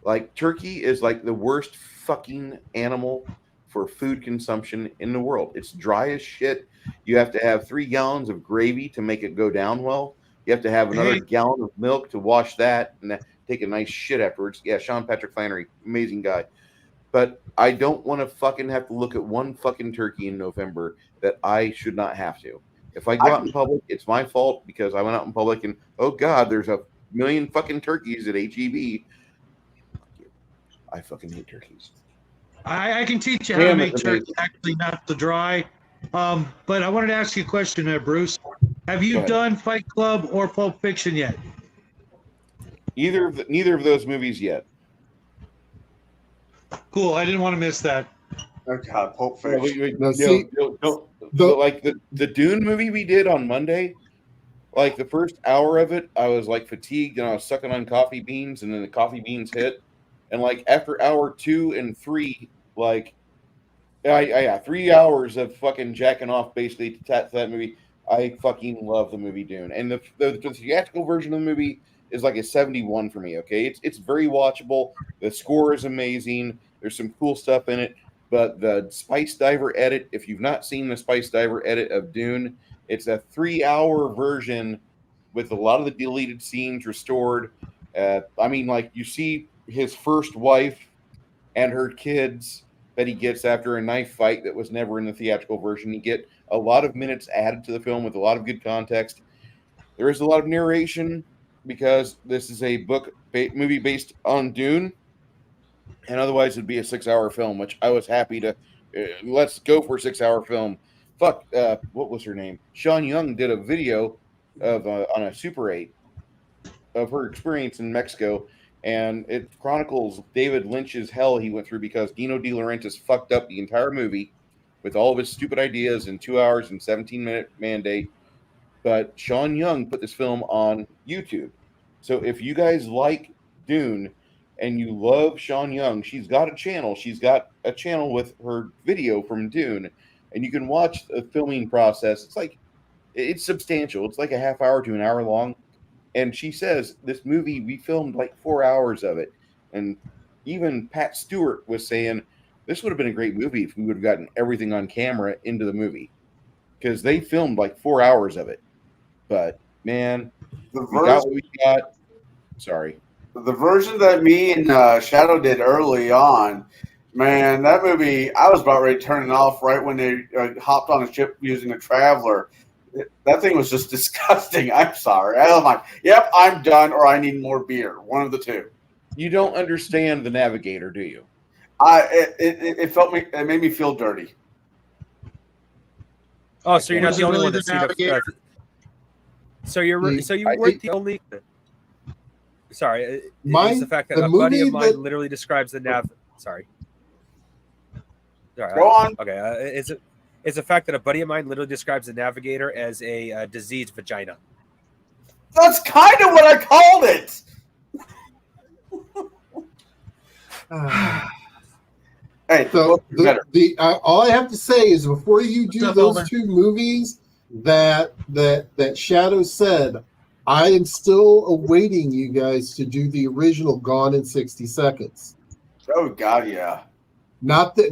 Like, turkey is like the worst fucking animal for food consumption in the world. It's dry as shit. You have to have 3 gallons of gravy to make it go down well. You have to have another gallon of milk to wash that and take a nice shit afterwards. Yeah, Sean Patrick Flannery, amazing guy. But I don't want to fucking have to look at one fucking turkey in November that I should not have to. If I go out in public, it's my fault because I went out in public and, oh God, there's a million fucking turkeys at HEB. I fucking hate turkeys. I can teach you how to make turkey, actually not to dry. But I wanted to ask you a question there, Bruce. Have you done Fight Club or Pulp Fiction yet? Neither of those movies yet. Cool. I didn't want to miss that. Oh God, Pulp Fiction. Like the Dune movie we did on Monday, like the first hour of it, I was like fatigued and I was sucking on coffee beans, and then the coffee beans hit, and like after hour 2 and 3, like 3 hours of fucking jacking off basically to that movie. I fucking love the movie Dune, and the theatrical version of the movie is like a 71 for me. Okay, it's very watchable. The score is amazing. There's some cool stuff in it, but the Spice Diver edit, if you've not seen the Spice Diver edit of Dune, it's a 3-hour version with a lot of the deleted scenes restored. I mean, like, you see his first wife and her kids that he gets after a knife fight that was never in the theatrical version. You get a lot of minutes added to the film with a lot of good context. There is a lot of narration because this is a movie based on Dune, and otherwise it'd be a 6-hour film, which I was happy to. Let's go for a 6-hour film. Fuck, what was her name? Sean Young did a video of on a Super 8 of her experience in Mexico, and it chronicles David Lynch's hell he went through because Dino De Laurentiis fucked up the entire movie with all of his stupid ideas in 2 hours and 17-minute mandate. But Sean Young put this film on YouTube. So if you guys like Dune and you love Sean Young, she's got a channel. She's got a channel with her video from Dune, and you can watch the filming process. It's substantial. It's like a half hour to an hour long. And she says this movie, we filmed like 4 hours of it. And even Pat Stewart was saying this would have been a great movie if we would have gotten everything on camera into the movie, because they filmed like 4 hours of it. But man, we got what we got. Sorry. The version that me and Shadow did early on, man, that movie, I was about ready to turn it off right when they hopped on a ship using a Traveler. That thing was just disgusting. I'm sorry. I'm like, yep, I'm done, or I need more beer. One of the two. You don't understand the Navigator, do you? It made me feel dirty. Oh, so you're not Was the it only really one the that's seen Navigator? So you weren't the only. Sorry, it's the fact that a buddy of mine literally describes the nav. Sorry. Go on. Okay, it's the fact that a buddy of mine literally describes the Navigator as a diseased vagina. That's kind of what I called it. Hey, So all I have to say is before you do up, those Elmer? two movies that Shadow said, I am still awaiting you guys to do the original Gone in 60 Seconds. Oh God, yeah. Not the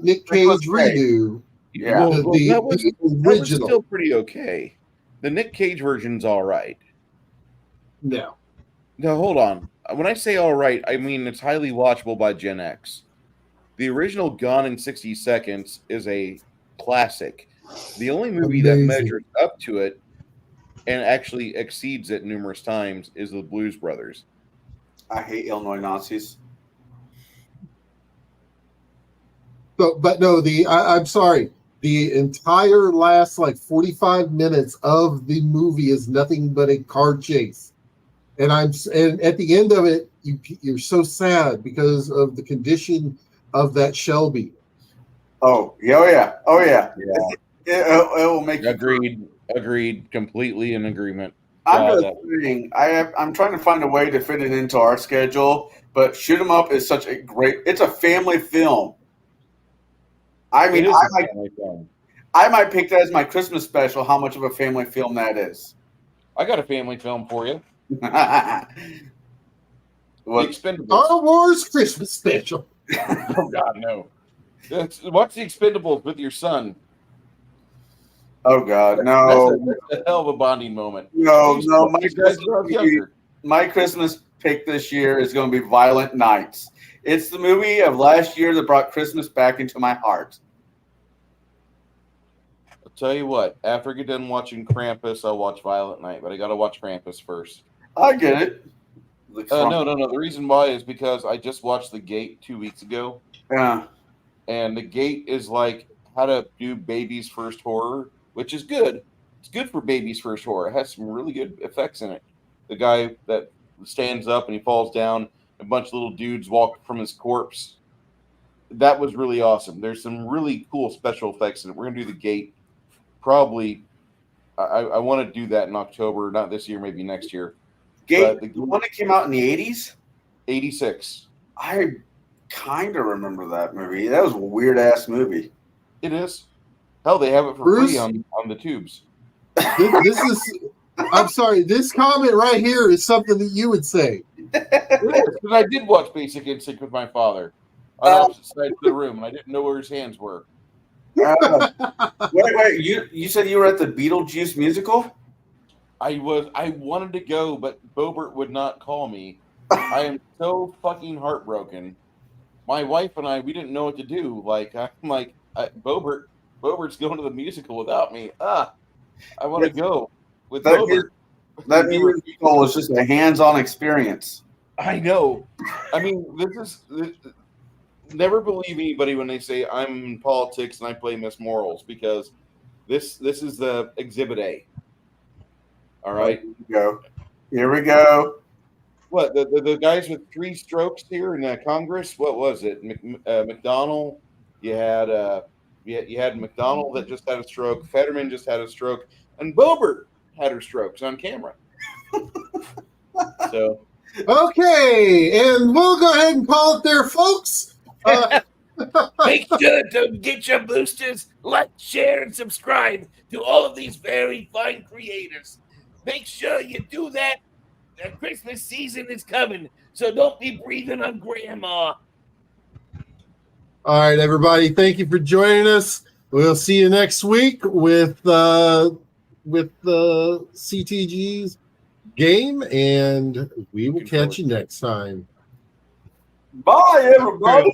Nick Cage redo. Yeah. Well, The that was original. still pretty okay. The Nick Cage version's all right. No. No, hold on. When I say all right, I mean it's highly watchable by Gen X. The original Gone in 60 Seconds is a classic. The only movie that Amazing. measures up to it and actually exceeds it numerous times is the Blues Brothers. I hate Illinois Nazis. So, but no, I'm sorry. The entire last 45 minutes of the movie is nothing but a car chase, and at the end of it, you're so sad because of the condition of that Shelby. Oh yeah. It will make you. Agreed. Completely in agreement. I'm just saying, I'm trying to find a way to fit it into our schedule, but Shoot 'Em Up is such a great. It's a family film. I mean, I might pick that as my Christmas special. How much of a family film that is? I got a family film for you. What? The Expendables. Star Wars Christmas special. Oh God, no. Watch The Expendables with your son. Oh God, no! That's a hell of a bonding moment. No. My My Christmas pick this year is going to be Violent Nights. It's the movie of last year that brought Christmas back into my heart. I'll tell you what. After I get done watching Krampus, I'll watch Violent Night, but I got to watch Krampus first. I get it. No. The reason why is because I just watched The Gate 2 weeks ago. Yeah. And The Gate is like how to do baby's first horror, which is good. It's good for baby's first horror. It has some really good effects in it. The guy that stands up and he falls down, a bunch of little dudes walk from his corpse. That was really awesome. There's some really cool special effects in it. We're going to do The Gate. Probably, I want to do that in October. Not this year, maybe next year. Gate, the one that came out in the 80s? 86. I kind of remember that movie. That was a weird-ass movie. It is. Hell, they have it for Bruce? free on the tubes. I'm sorry. This comment right here is something that you would say. Because I did watch Basic Instinct with my father on opposite sides of the room, and I didn't know where his hands were. Wait. You said you were at the Beetlejuice musical? I wanted to go, but Bobert would not call me. I am so fucking heartbroken. My wife and I, we didn't know what to do. I'm like, Bobert's going to the musical without me. I want to go with Bobert. That musical was just a hands-on experience. I know. I mean, never believe anybody when they say I'm in politics and I play Miss Morals, because this is the Exhibit A. All right. Here we go. What the guys with 3 strokes here in Congress? What was it? McDonald. You had McDonald that just had a stroke. Fetterman just had a stroke, and Bobert had her strokes on camera. So Okay, and we'll go ahead and call it there, folks. Make sure to get your boosters, like, share, and subscribe to all of these very fine creators. Make sure you do that. The Christmas season is coming, so don't be breathing on Grandma. All right, everybody. Thank you for joining us. We'll see you next week with the CTG's game, and we will catch you next time. Bye, everybody.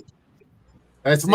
That's my